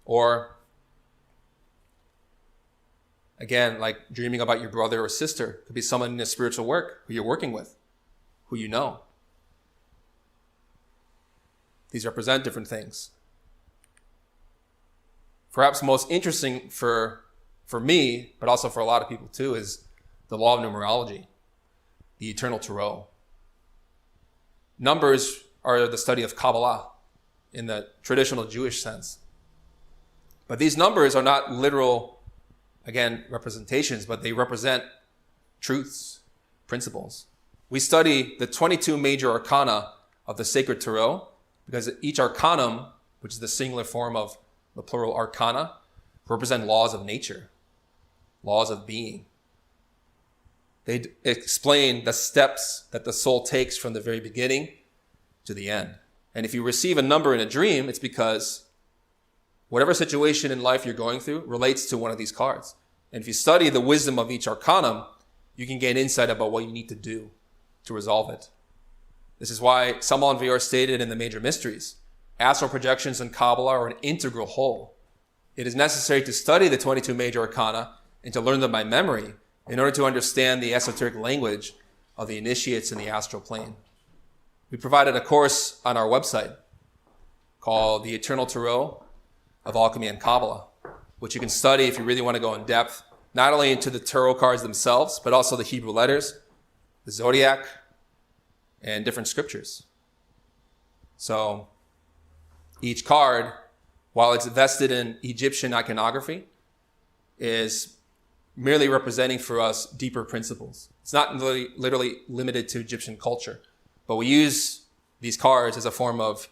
Or, again, like dreaming about your brother or sister. It could be someone in a spiritual work who you're working with, who you know. These represent different things. Perhaps most interesting for me, but also for a lot of people too, is the law of numerology, the eternal tarot. Numbers are the study of Kabbalah in the traditional Jewish sense. But these numbers are not literal, again, representations, but they represent truths, principles. We study the 22 major arcana of the sacred tarot because each arcanum, which is the singular form of the plural arcana, represent laws of nature, laws of being. They explain the steps that the soul takes from the very beginning to the end. And if you receive a number in a dream, it's because whatever situation in life you're going through relates to one of these cards. And if you study the wisdom of each arcanum, you can gain insight about what you need to do to resolve it. This is why Samal and Vior stated in the Major Mysteries, astral projections and Kabbalah are an integral whole. It is necessary to study the 22 major arcana and to learn them by memory in order to understand the esoteric language of the initiates in the astral plane. We provided a course on our website called The Eternal Tarot of Alchemy and Kabbalah, which you can study if you really want to go in depth, not only into the tarot cards themselves, but also the Hebrew letters, the zodiac, and different scriptures. So each card, while it's vested in Egyptian iconography, is merely representing for us deeper principles. It's not literally limited to Egyptian culture, but we use these cards as a form of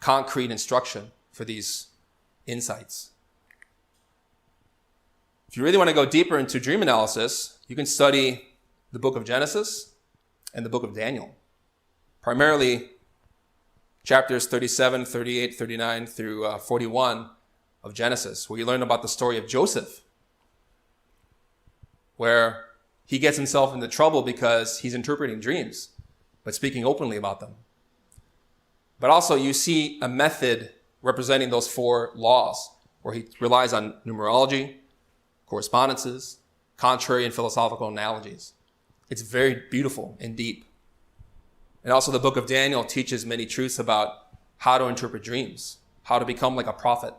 concrete instruction for these insights. If you really want to go deeper into dream analysis, you can study the book of Genesis and the book of Daniel. Primarily chapters 37, 38, 39 through 41 of Genesis, where you learn about the story of Joseph, where he gets himself into trouble because he's interpreting dreams, but speaking openly about them. But also you see a method representing those 4 laws, where he relies on numerology, correspondences, contrary and philosophical analogies. It's very beautiful and deep. And also the book of Daniel teaches many truths about how to interpret dreams, how to become like a prophet.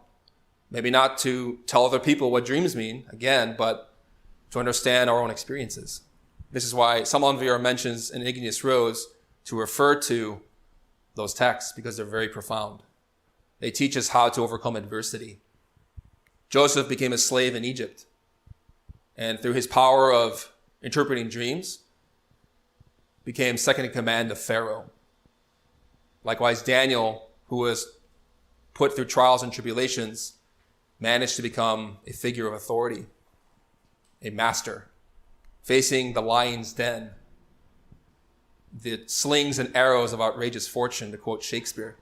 Maybe not to tell other people what dreams mean, again, but to understand our own experiences. This is why Samanvira mentions in Igneous Rose to refer to those texts, because they're very profound. They teach us how to overcome adversity. Joseph became a slave in Egypt, and through his power of interpreting dreams, became second in command of Pharaoh. Likewise, Daniel, who was put through trials and tribulations, managed to become a figure of authority, a master, facing the lion's den, the slings and arrows of outrageous fortune, to quote Shakespeare,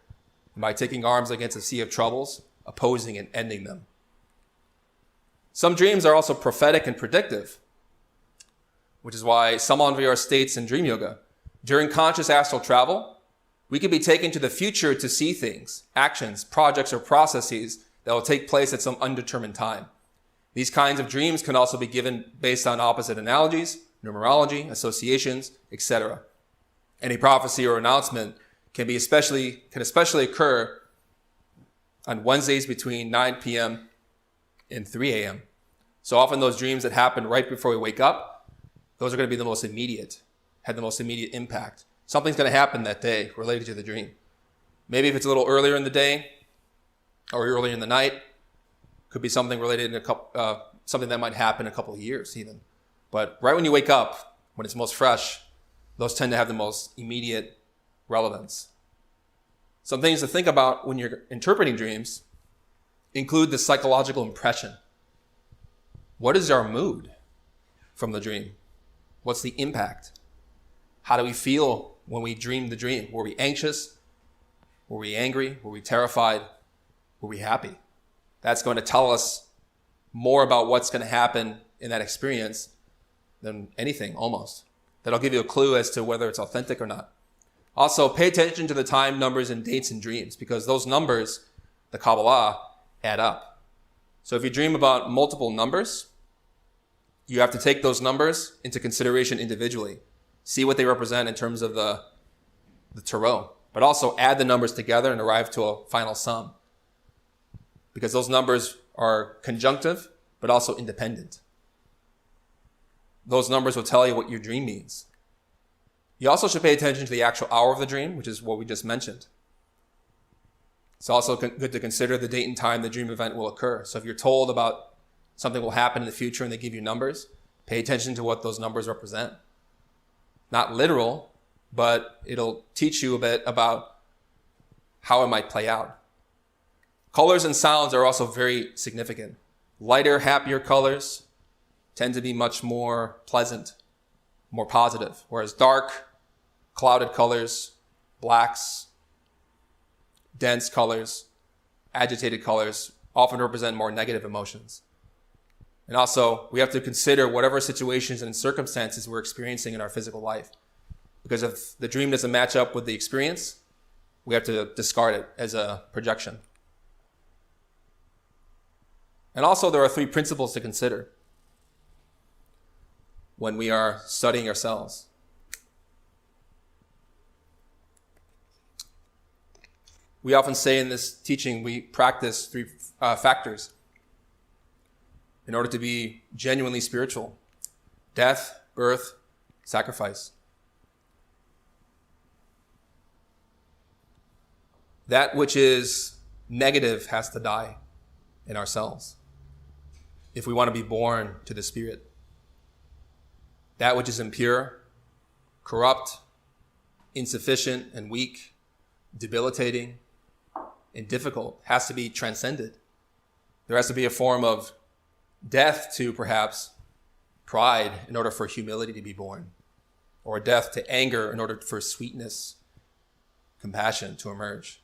and by taking arms against a sea of troubles, opposing and ending them. Some dreams are also prophetic and predictive, which is why Samanvira states in Dream Yoga, during conscious astral travel, we can be taken to the future to see things, actions, projects, or processes that will take place at some undetermined time. These kinds of dreams can also be given based on opposite analogies, numerology, associations, etc. Any prophecy or announcement can especially occur on Wednesdays between 9 p.m. and 3 a.m. So often those dreams that happen right before we wake up, those are going to be the most immediate, have the most immediate impact. Something's going to happen that day related to the dream. Maybe if it's a little earlier in the day or earlier in the night, could be something related to something that might happen in a couple of years even. But right when you wake up, when it's most fresh, those tend to have the most immediate relevance. Some things to think about when you're interpreting dreams include the psychological impression. What is our mood from the dream? What's the impact? How do we feel when we dream the dream? Were we anxious? Were we angry? Were we terrified? Were we happy? That's going to tell us more about what's going to happen in that experience than anything, almost. That'll give you a clue as to whether it's authentic or not. Also, pay attention to the time, numbers, and dates in dreams, because those numbers, the Kabbalah, add up. So if you dream about multiple numbers, you have to take those numbers into consideration individually. See what they represent in terms of the tarot, but also add the numbers together and arrive to a final sum. Because those numbers are conjunctive, but also independent. Those numbers will tell you what your dream means. You also should pay attention to the actual hour of the dream, which is what we just mentioned. It's also good to consider the date and time the dream event will occur. So if you're told about something will happen in the future and they give you numbers, pay attention to what those numbers represent. Not literal, but it'll teach you a bit about how it might play out. Colors and sounds are also very significant. Lighter, happier colors tend to be much more pleasant, more positive, whereas dark, clouded colors, blacks, dense colors, agitated colors often represent more negative emotions. And also, we have to consider whatever situations and circumstances we're experiencing in our physical life. Because if the dream doesn't match up with the experience, we have to discard it as a projection. And also, there are 3 principles to consider when we are studying ourselves. We often say in this teaching, we practice 3 factors in order to be genuinely spiritual: death, birth, sacrifice. That which is negative has to die in ourselves if we want to be born to the Spirit. That which is impure, corrupt, insufficient, and weak debilitating, and difficult has to be transcended. There has to be a form of death to perhaps pride in order for humility to be born, or a death to anger in order for sweetness, compassion to emerge.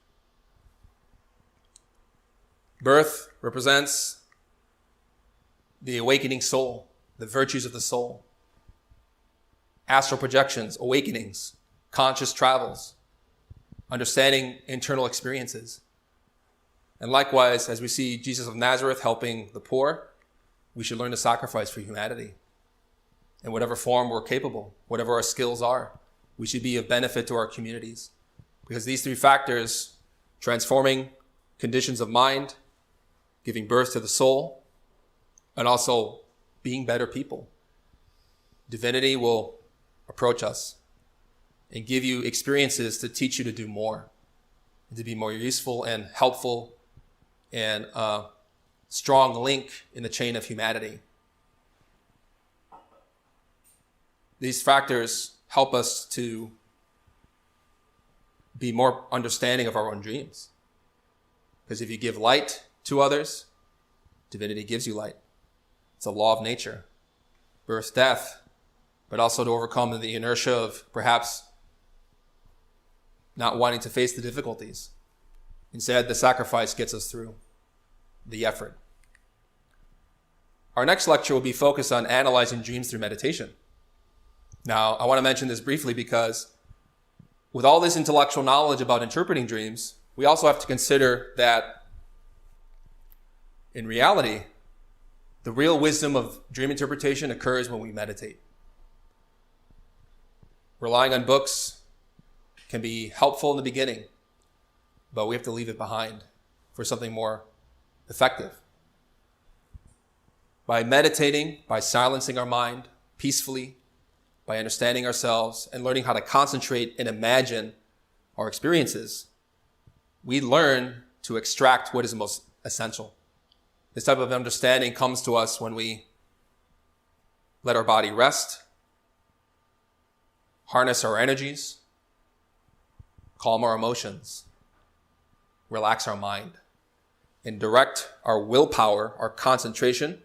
Birth represents the awakening soul, the virtues of the soul. Astral projections, awakenings, conscious travels, understanding internal experiences. And likewise, as we see Jesus of Nazareth helping the poor, we should learn to sacrifice for humanity. In whatever form we're capable, whatever our skills are, we should be of benefit to our communities. Because these three factors, transforming conditions of mind, giving birth to the soul, and also being better people. Divinity will approach us and give you experiences to teach you to do more, and to be more useful and helpful and a strong link in the chain of humanity. These factors help us to be more understanding of our own dreams. Because if you give light to others, divinity gives you light. It's a law of nature. Birth, death, but also to overcome the inertia of perhaps not wanting to face the difficulties. Instead, the sacrifice gets us through the effort. Our next lecture will be focused on analyzing dreams through meditation. Now, I want to mention this briefly because with all this intellectual knowledge about interpreting dreams, we also have to consider that in reality, the real wisdom of dream interpretation occurs when we meditate. Relying on books can be helpful in the beginning, but we have to leave it behind for something more effective. By meditating, by silencing our mind peacefully, by understanding ourselves and learning how to concentrate and imagine our experiences, we learn to extract what is most essential. This type of understanding comes to us when we let our body rest, harness our energies, calm our emotions, relax our mind, and direct our willpower, our concentration,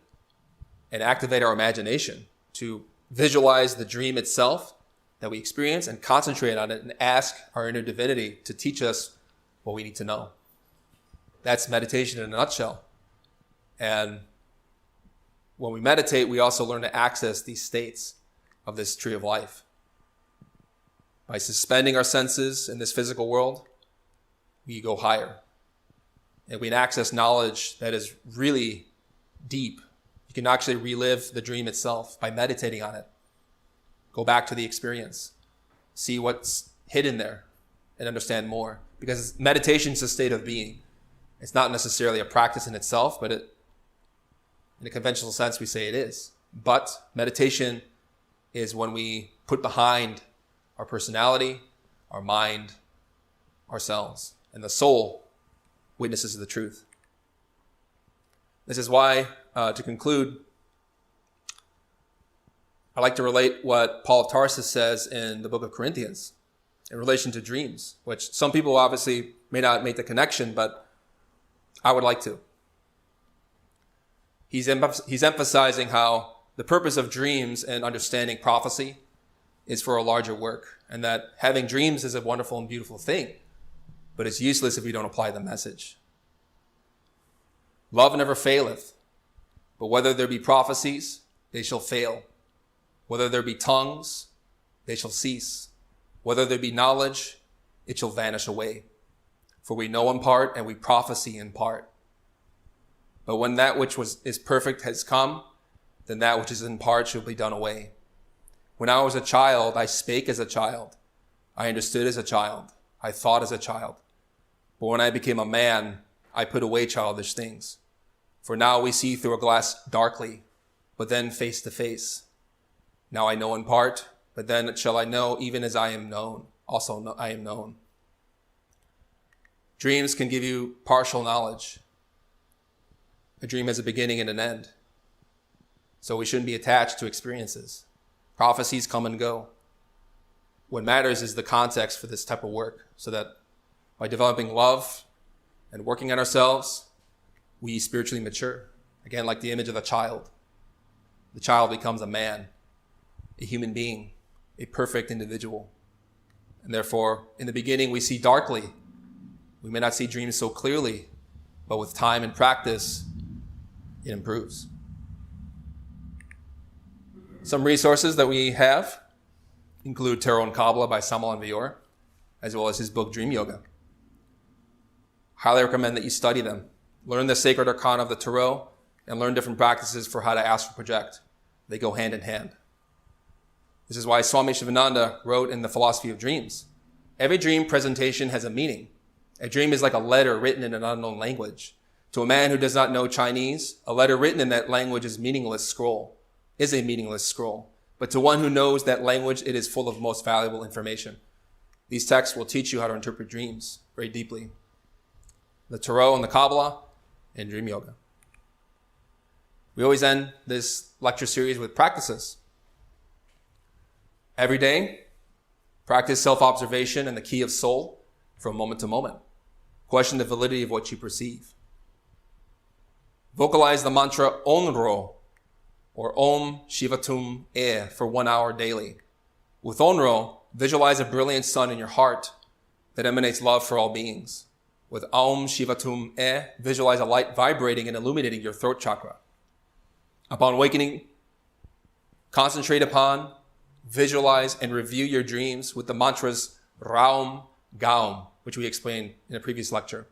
and activate our imagination to visualize the dream itself that we experience and concentrate on it and ask our inner divinity to teach us what we need to know. That's meditation in a nutshell. And when we meditate, we also learn to access these states of this tree of life. By suspending our senses in this physical world, we go higher. And we can access knowledge that is really deep. You can actually relive the dream itself by meditating on it. Go back to the experience. See what's hidden there and understand more. Because meditation is a state of being. It's not necessarily a practice in itself, but in a conventional sense, we say it is. But meditation is when we put behind our personality, our mind, ourselves, and the soul witnesses the truth. This is why, to conclude, I like to relate what Paul of Tarsus says in the book of Corinthians in relation to dreams, which some people obviously may not make the connection, but I would like to. He's emphasizing how the purpose of dreams and understanding prophecy is for a larger work, and that having dreams is a wonderful and beautiful thing, but it's useless if we don't apply the message. Love never faileth, but whether there be prophecies, they shall fail. Whether there be tongues, they shall cease. Whether there be knowledge, it shall vanish away. For we know in part and we prophesy in part. But when that which is perfect has come, then that which is in part shall be done away. When I was a child, I spake as a child. I understood as a child. I thought as a child. But when I became a man, I put away childish things. For now we see through a glass darkly, but then face to face. Now I know in part, but then shall I know even as I am known. Also I am known. Dreams can give you partial knowledge. A dream has a beginning and an end. So we shouldn't be attached to experiences. Prophecies come and go. What matters is the context for this type of work, so that by developing love and working on ourselves, we spiritually mature. Again, like the image of a child. The child becomes a man, a human being, a perfect individual. And therefore, in the beginning, we see darkly. We may not see dreams so clearly, but with time and practice, it improves. Some resources that we have include Tarot and Kabbalah by Samael Aun-Weor, as well as his book, Dream Yoga. Highly recommend that you study them. Learn the sacred arcana of the Tarot and learn different practices for how to astral project. They go hand in hand. This is why Swami Shivananda wrote in The Philosophy of Dreams, every dream presentation has a meaning. A dream is like a letter written in an unknown language. To a man who does not know Chinese, a letter written in that language is a meaningless scroll. But to one who knows that language, it is full of most valuable information. These texts will teach you how to interpret dreams very deeply. The Tarot and the Kabbalah and Dream Yoga. We always end this lecture series with practices. Every day, practice self-observation and the key of soul from moment to moment. Question the validity of what you perceive. Vocalize the mantra Onro, or Om Shivatum E, for 1 hour daily. With Onro, visualize a brilliant sun in your heart that emanates love for all beings. With Om Shivatum E, visualize a light vibrating and illuminating your throat chakra. Upon awakening, concentrate upon, visualize, and review your dreams with the mantras Raum Gaum, which we explained in a previous lecture.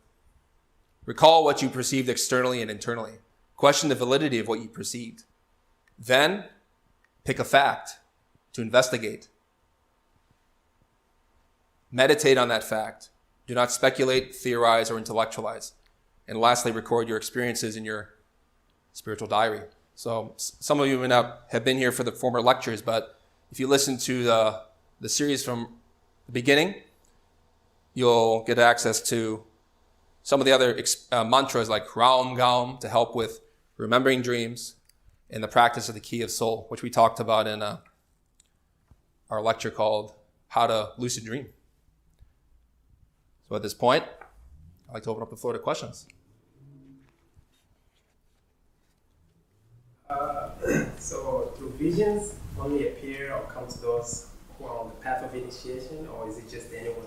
Recall what you perceived externally and internally. Question the validity of what you perceived. Then, pick a fact to investigate. Meditate on that fact. Do not speculate, theorize, or intellectualize. And lastly, record your experiences in your spiritual diary. So some of you may not have been here for the former lectures, but if you listen to the series from the beginning, you'll get access to some of the other mantras like Raum Gaum to help with remembering dreams and the practice of the key of soul, which we talked about in our lecture called How to Lucid Dream. So at this point, I'd like to open up the floor to questions. So do visions only appear or come to those who are on the path of initiation, or is it just anyone?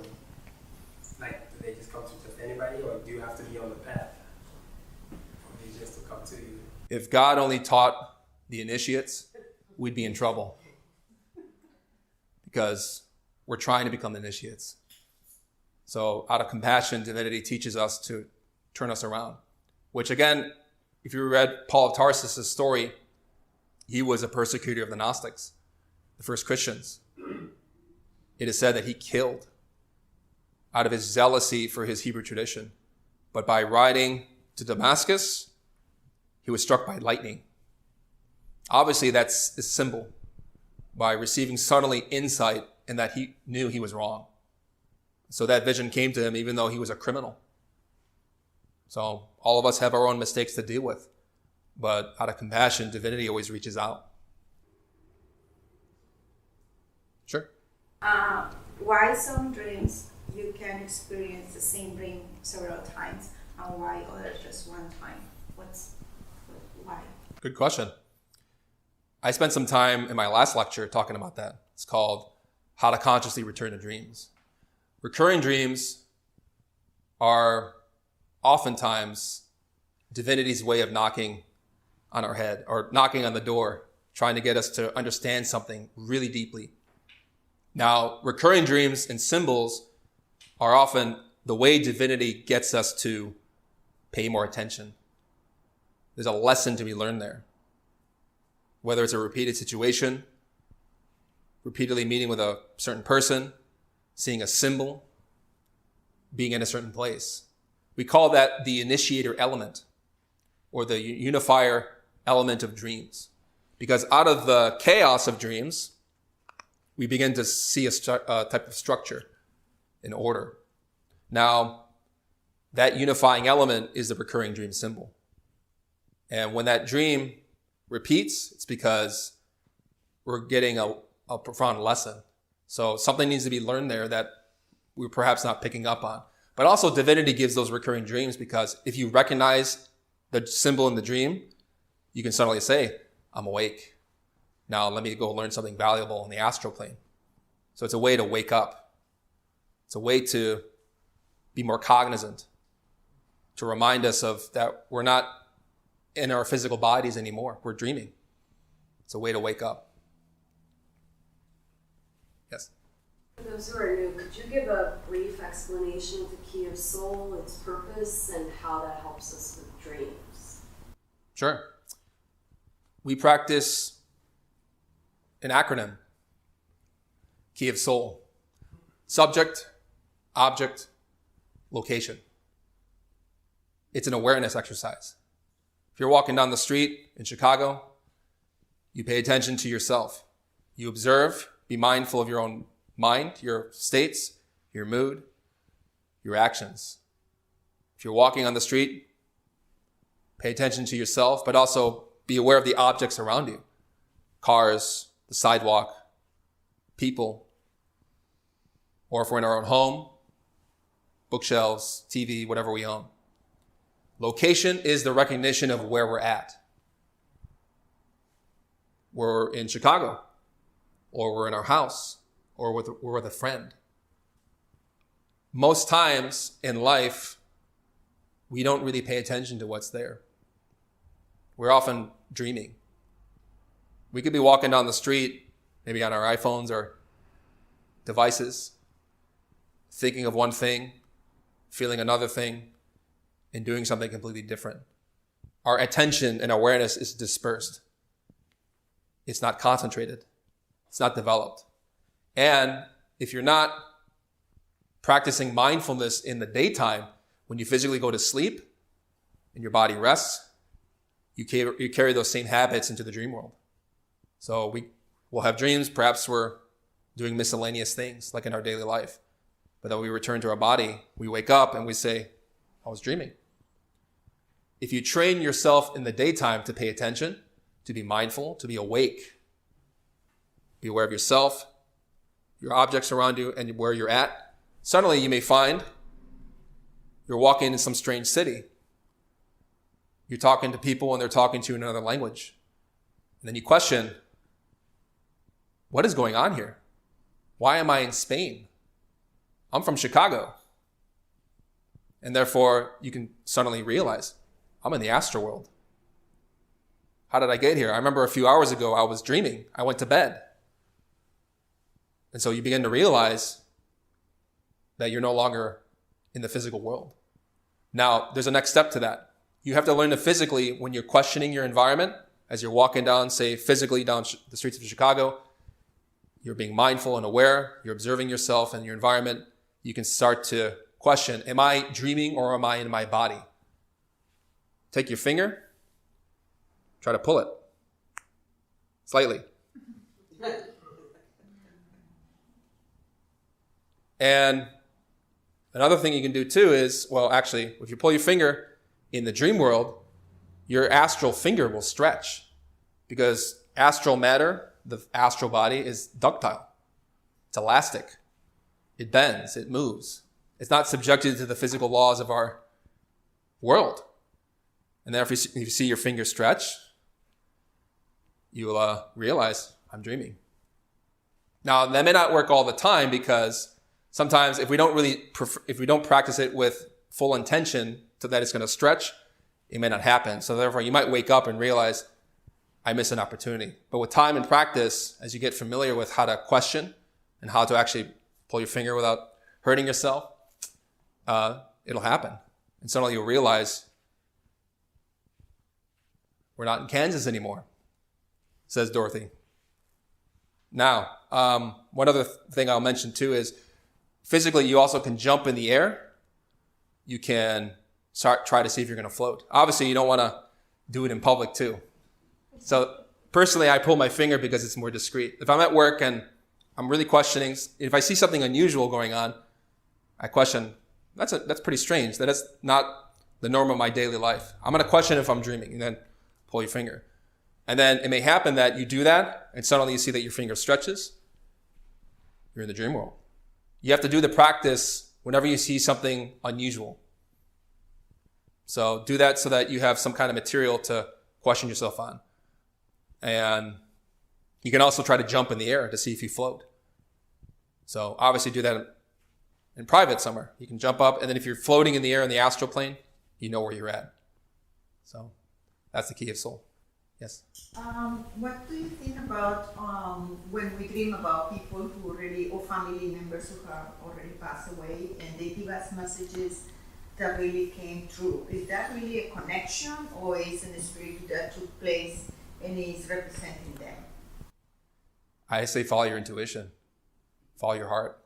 Like, do they just come to just anybody, or do you have to be on the path for visions to come to you? If God only taught the initiates, we'd be in trouble. Because we're trying to become initiates. So out of compassion, divinity teaches us to turn us around. Which again, if you read Paul of Tarsus' story, he was a persecutor of the Gnostics, the first Christians. It is said that he killed out of his zealousy for his Hebrew tradition. But by riding to Damascus, he was struck by lightning. Obviously, that's a symbol. By receiving suddenly insight in that he knew he was wrong. So that vision came to him even though he was a criminal. So all of us have our own mistakes to deal with. But out of compassion, divinity always reaches out. Sure. Why some dreams you can experience the same dream several times, and why others just one time? Why? Good question. I spent some time in my last lecture talking about that. It's called How to Consciously Return to Dreams. Recurring dreams are oftentimes divinity's way of knocking on our head or knocking on the door, trying to get us to understand something really deeply. Now, recurring dreams and symbols are often the way divinity gets us to pay more attention. There's a lesson to be learned there. Whether it's a repeated situation, repeatedly meeting with a certain person, seeing a symbol, being in a certain place. We call that the initiator element or the unifier element of dreams. Because out of the chaos of dreams, we begin to see a type of structure in order. Now, that unifying element is the recurring dream symbol. And when that dream repeats, it's because we're getting a profound lesson. So something needs to be learned there that we're perhaps not picking up on. But also divinity gives those recurring dreams, because if you recognize the symbol in the dream, you can suddenly say, I'm awake. Now let me go learn something valuable in the astral plane. So it's a way to wake up. It's a way to be more cognizant, to remind us of that we're not in our physical bodies anymore. We're dreaming. It's a way to wake up. Yes? For those who are new, could you give a brief explanation of the key of soul, its purpose, and how that helps us with dreams? Sure. We practice an acronym. Key of soul. Subject, object, location. It's an awareness exercise. If you're walking down the street in Chicago, you pay attention to yourself. You observe, be mindful of your own mind, your states, your mood, your actions. If you're walking on the street, pay attention to yourself, but also be aware of the objects around you. Cars, the sidewalk, people. Or if we're in our own home, bookshelves, TV, whatever we own. Location is the recognition of where we're at. We're in Chicago, or we're in our house, or we're with a friend. Most times in life, we don't really pay attention to what's there. We're often dreaming. We could be walking down the street, maybe on our iPhones or devices, thinking of one thing, feeling another thing, and doing something completely different. Our attention and awareness is dispersed. It's not concentrated. It's not developed. And if you're not practicing mindfulness in the daytime, when you physically go to sleep and your body rests, you carry those same habits into the dream world. So we'll have dreams. Perhaps we're doing miscellaneous things like in our daily life. But then we return to our body, we wake up and we say, I was dreaming. If you train yourself in the daytime to pay attention, to be mindful, to be awake, be aware of yourself, your objects around you, and where you're at, suddenly you may find you're walking in some strange city. You're talking to people and they're talking to you in another language. And then you question, what is going on here? Why am I in Spain? I'm from Chicago. And therefore, you can suddenly realize, I'm in the astral world. How did I get here? I remember a few hours ago, I was dreaming. I went to bed. And so you begin to realize that you're no longer in the physical world. Now, there's a next step to that. You have to learn to physically, when you're questioning your environment, as you're walking down, say, physically down the streets of Chicago, you're being mindful and aware, you're observing yourself and your environment, you can start to question, am I dreaming or am I in my body? Take your finger, try to pull it slightly. And another thing you can do too is, well, actually, if you pull your finger in the dream world, your astral finger will stretch because astral matter, the astral body, is ductile. It's elastic. It bends, it moves. It's not subjected to the physical laws of our world. And then if you see your finger stretch, you'll realize, I'm dreaming. Now, that may not work all the time because sometimes if we don't practice it with full intention so that it's going to stretch, it may not happen. So therefore, you might wake up and realize, I missed an opportunity. But with time and practice, as you get familiar with how to question and how to actually pull your finger without hurting yourself, it'll happen. And suddenly you'll realize, we're not in Kansas anymore, says Dorothy. Now, one other thing I'll mention too is physically you also can jump in the air. You can try to see if you're going to float. Obviously, you don't want to do it in public too. So personally, I pull my finger because it's more discreet. If I'm at work and I'm really questioning, if I see something unusual going on, I question, that's pretty strange. That is not the norm of my daily life. I'm going to question if I'm dreaming, and then pull your finger. And then it may happen that you do that, and suddenly you see that your finger stretches. You're in the dream world. You have to do the practice whenever you see something unusual. So do that so that you have some kind of material to question yourself on. And you can also try to jump in the air to see if you float. So obviously do that in private somewhere. You can jump up, and then if you're floating in the air in the astral plane, you know where you're at. So that's the key of soul. Yes? What do you think about when we dream about people who already, or family members who have already passed away, and they give us messages that really came true? Is that really a connection, or is it a spirit that took place and is representing them? I say follow your intuition. Follow your heart.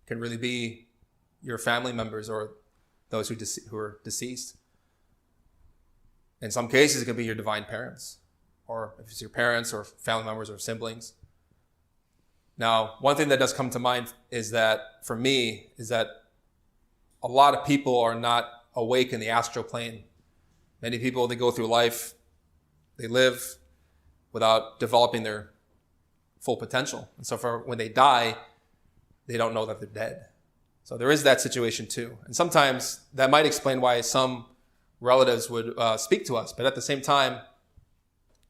It can really be your family members or those who are deceased. In some cases, it can be your divine parents, or if it's your parents or family members or siblings. Now, one thing that does come to mind is that, for me, is that a lot of people are not awake in the astral plane. Many people, they go through life, they live without developing their full potential. And so when they die, they don't know that they're dead. So there is that situation too. And sometimes that might explain why some relatives would speak to us. But at the same time,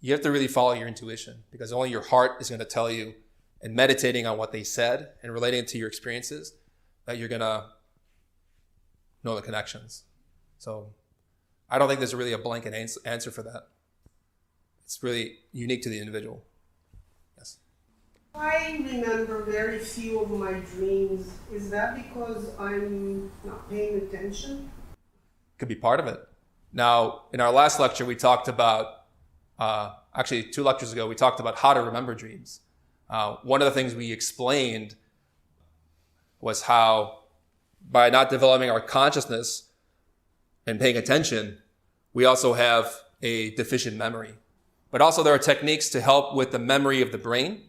you have to really follow your intuition, because only your heart is going to tell you, and meditating on what they said and relating it to your experiences, that you're going to know the connections. So I don't think there's really a blanket answer for that. It's really unique to the individual. Yes? I remember very few of my dreams. Is that because I'm not paying attention? Could be part of it. Now, in our last lecture, we talked about, actually 2 lectures ago, we talked about how to remember dreams. One of the things we explained was how, by not developing our consciousness and paying attention, we also have a deficient memory. But also there are techniques to help with the memory of the brain,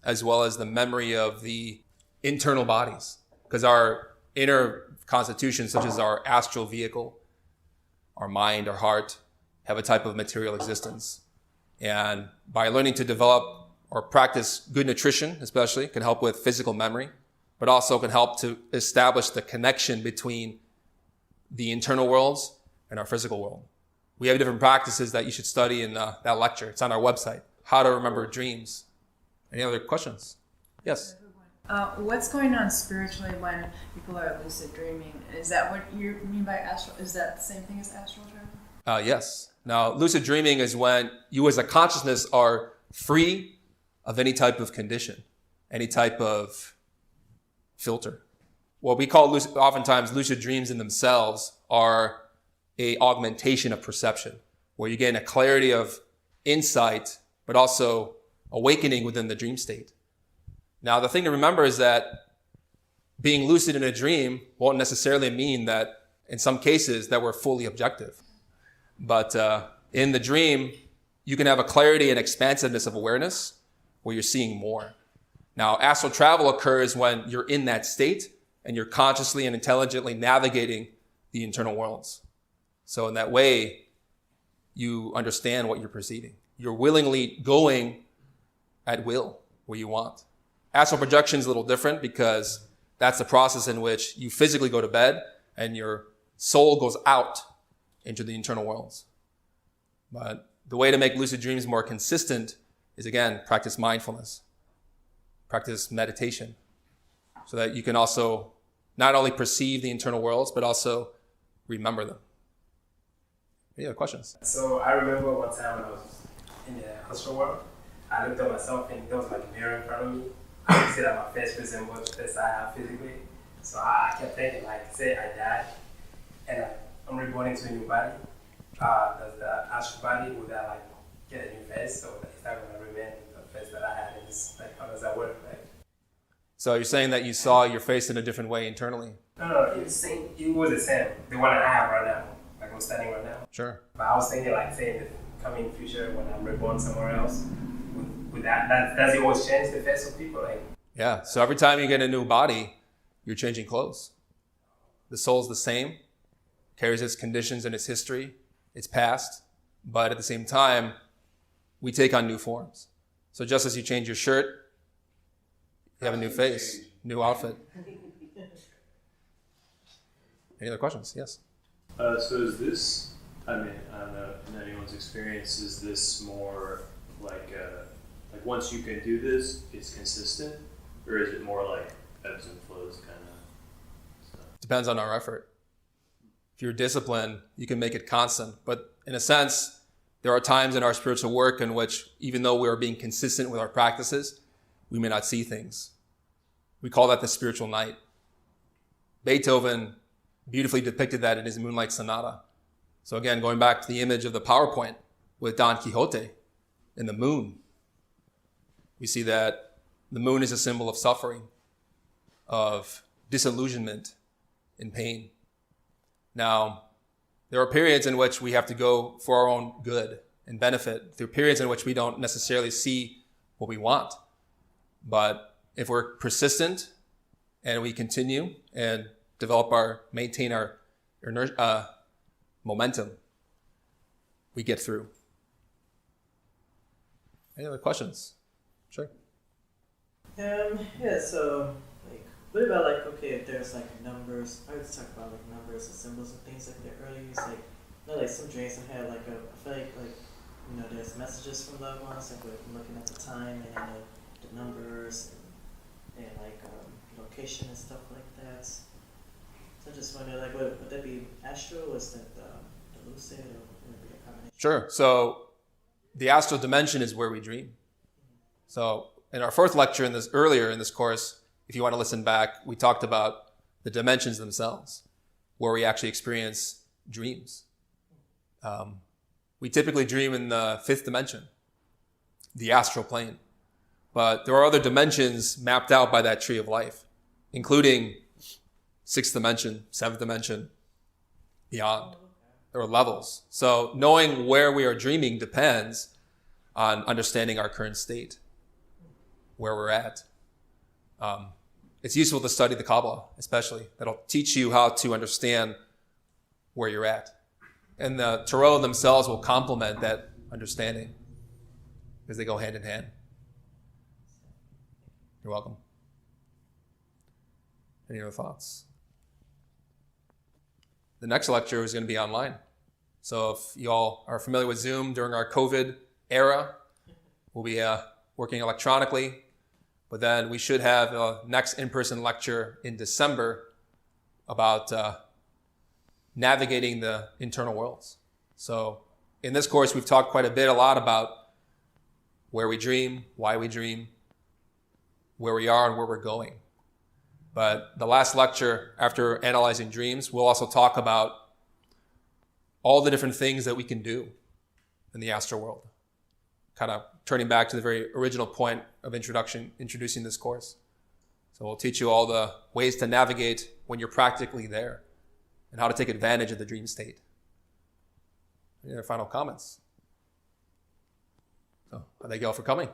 as well as the memory of the internal bodies. Because our inner constitution, such as our astral vehicle, our mind, our heart, have a type of material existence. And by learning to develop or practice good nutrition, especially, can help with physical memory, but also can help to establish the connection between the internal worlds and our physical world. We have different practices that you should study in that lecture. It's on our website, How to Remember Dreams. Any other questions? Yes? What's going on spiritually when people are lucid dreaming? Is that what you mean by astral? Is that the same thing as astral travel? Yes. Now, lucid dreaming is when you as a consciousness are free of any type of condition, any type of filter. What we call oftentimes lucid dreams in themselves are a augmentation of perception, where you gain a clarity of insight, but also awakening within the dream state. Now, the thing to remember is that being lucid in a dream won't necessarily mean that, in some cases, that we're fully objective. But in the dream, you can have a clarity and expansiveness of awareness where you're seeing more. Now, astral travel occurs when you're in that state and you're consciously and intelligently navigating the internal worlds. So in that way, you understand what you're perceiving. You're willingly going at will where you want. Astral projection is a little different, because that's the process in which you physically go to bed and your soul goes out into the internal worlds. But the way to make lucid dreams more consistent is, again, practice mindfulness, practice meditation, so that you can also not only perceive the internal worlds, but also remember them. Any other questions? So I remember one time when I was in the astral world, I looked at myself and there was like a mirror in front of me. I could see that my face resembled the face I have physically. So I kept thinking, like, say I died and I'm reborn into a new body. Does the astral body, would that like get a new face? Or is that going to remain the face that I had? And just like, how does that work? Like, So you're saying that you saw your face in a different way internally? no, it was the same. It was the same. The one that I have right now, like I'm standing right now. Sure. But I was thinking, like, say in the coming future when I'm reborn somewhere else, with that does it always change the face of people? Like, Yeah. So every time you get a new body, you're changing clothes. The soul's the same, carries its conditions and its history, its past, but at the same time, we take on new forms. So just as you change your shirt, you have a new face, new outfit. Any other questions? Yes. So is this, I mean, I don't know, in anyone's experience, is this more like once you can do this, it's consistent? Or is it more like ebbs and flows kind of stuff? Depends on our effort. If you're disciplined, you can make it constant. But in a sense, there are times in our spiritual work in which, even though we are being consistent with our practices, we may not see things. We call that the spiritual night. Beethoven beautifully depicted that in his Moonlight Sonata. So again, going back to the image of the PowerPoint with Don Quixote and the moon, we see that the moon is a symbol of suffering, of disillusionment and pain. Now, there are periods in which we have to go for our own good and benefit, through periods in which we don't necessarily see what we want. But if we're persistent and we continue and maintain our momentum, we get through. Any other questions? Sure. Yeah, so, like, what about, like, okay, if there's, like, numbers, I was talking about, like, numbers and symbols and things like that earlier, it's like, you know, like, some dreams I had, like, I feel like, you know, there's messages from loved ones, like, we're looking at the time and, the numbers and like, location and stuff like that. So I just wonder, like, would that be astral, or is that the lucid, or would it be a combination? Sure. So the astral dimension is where we dream. So in our fourth lecture earlier in this course, if you want to listen back, we talked about the dimensions themselves, where we actually experience dreams. We typically dream in the fifth dimension, the astral plane. But there are other dimensions mapped out by that tree of life, including sixth dimension, seventh dimension, beyond. There are levels. So knowing where we are dreaming depends on understanding our current state, where we're at. It's useful to study the Kabbalah, especially. That'll teach you how to understand where you're at. And the Tarot themselves will complement that understanding because they go hand in hand. You're welcome. Any other thoughts? The next lecture is going to be online. So if you all are familiar with Zoom during our COVID era, we'll be working electronically. But then we should have a next in-person lecture in December about navigating the internal worlds. So in this course, we've talked a lot about where we dream, why we dream, where we are and where we're going. But the last lecture, after analyzing dreams, we'll also talk about all the different things that we can do in the astral world. Kind of turning back to the very original point of introducing this course. So we'll teach you all the ways to navigate when you're practically there and how to take advantage of the dream state. Any other final comments? So I thank you all for coming.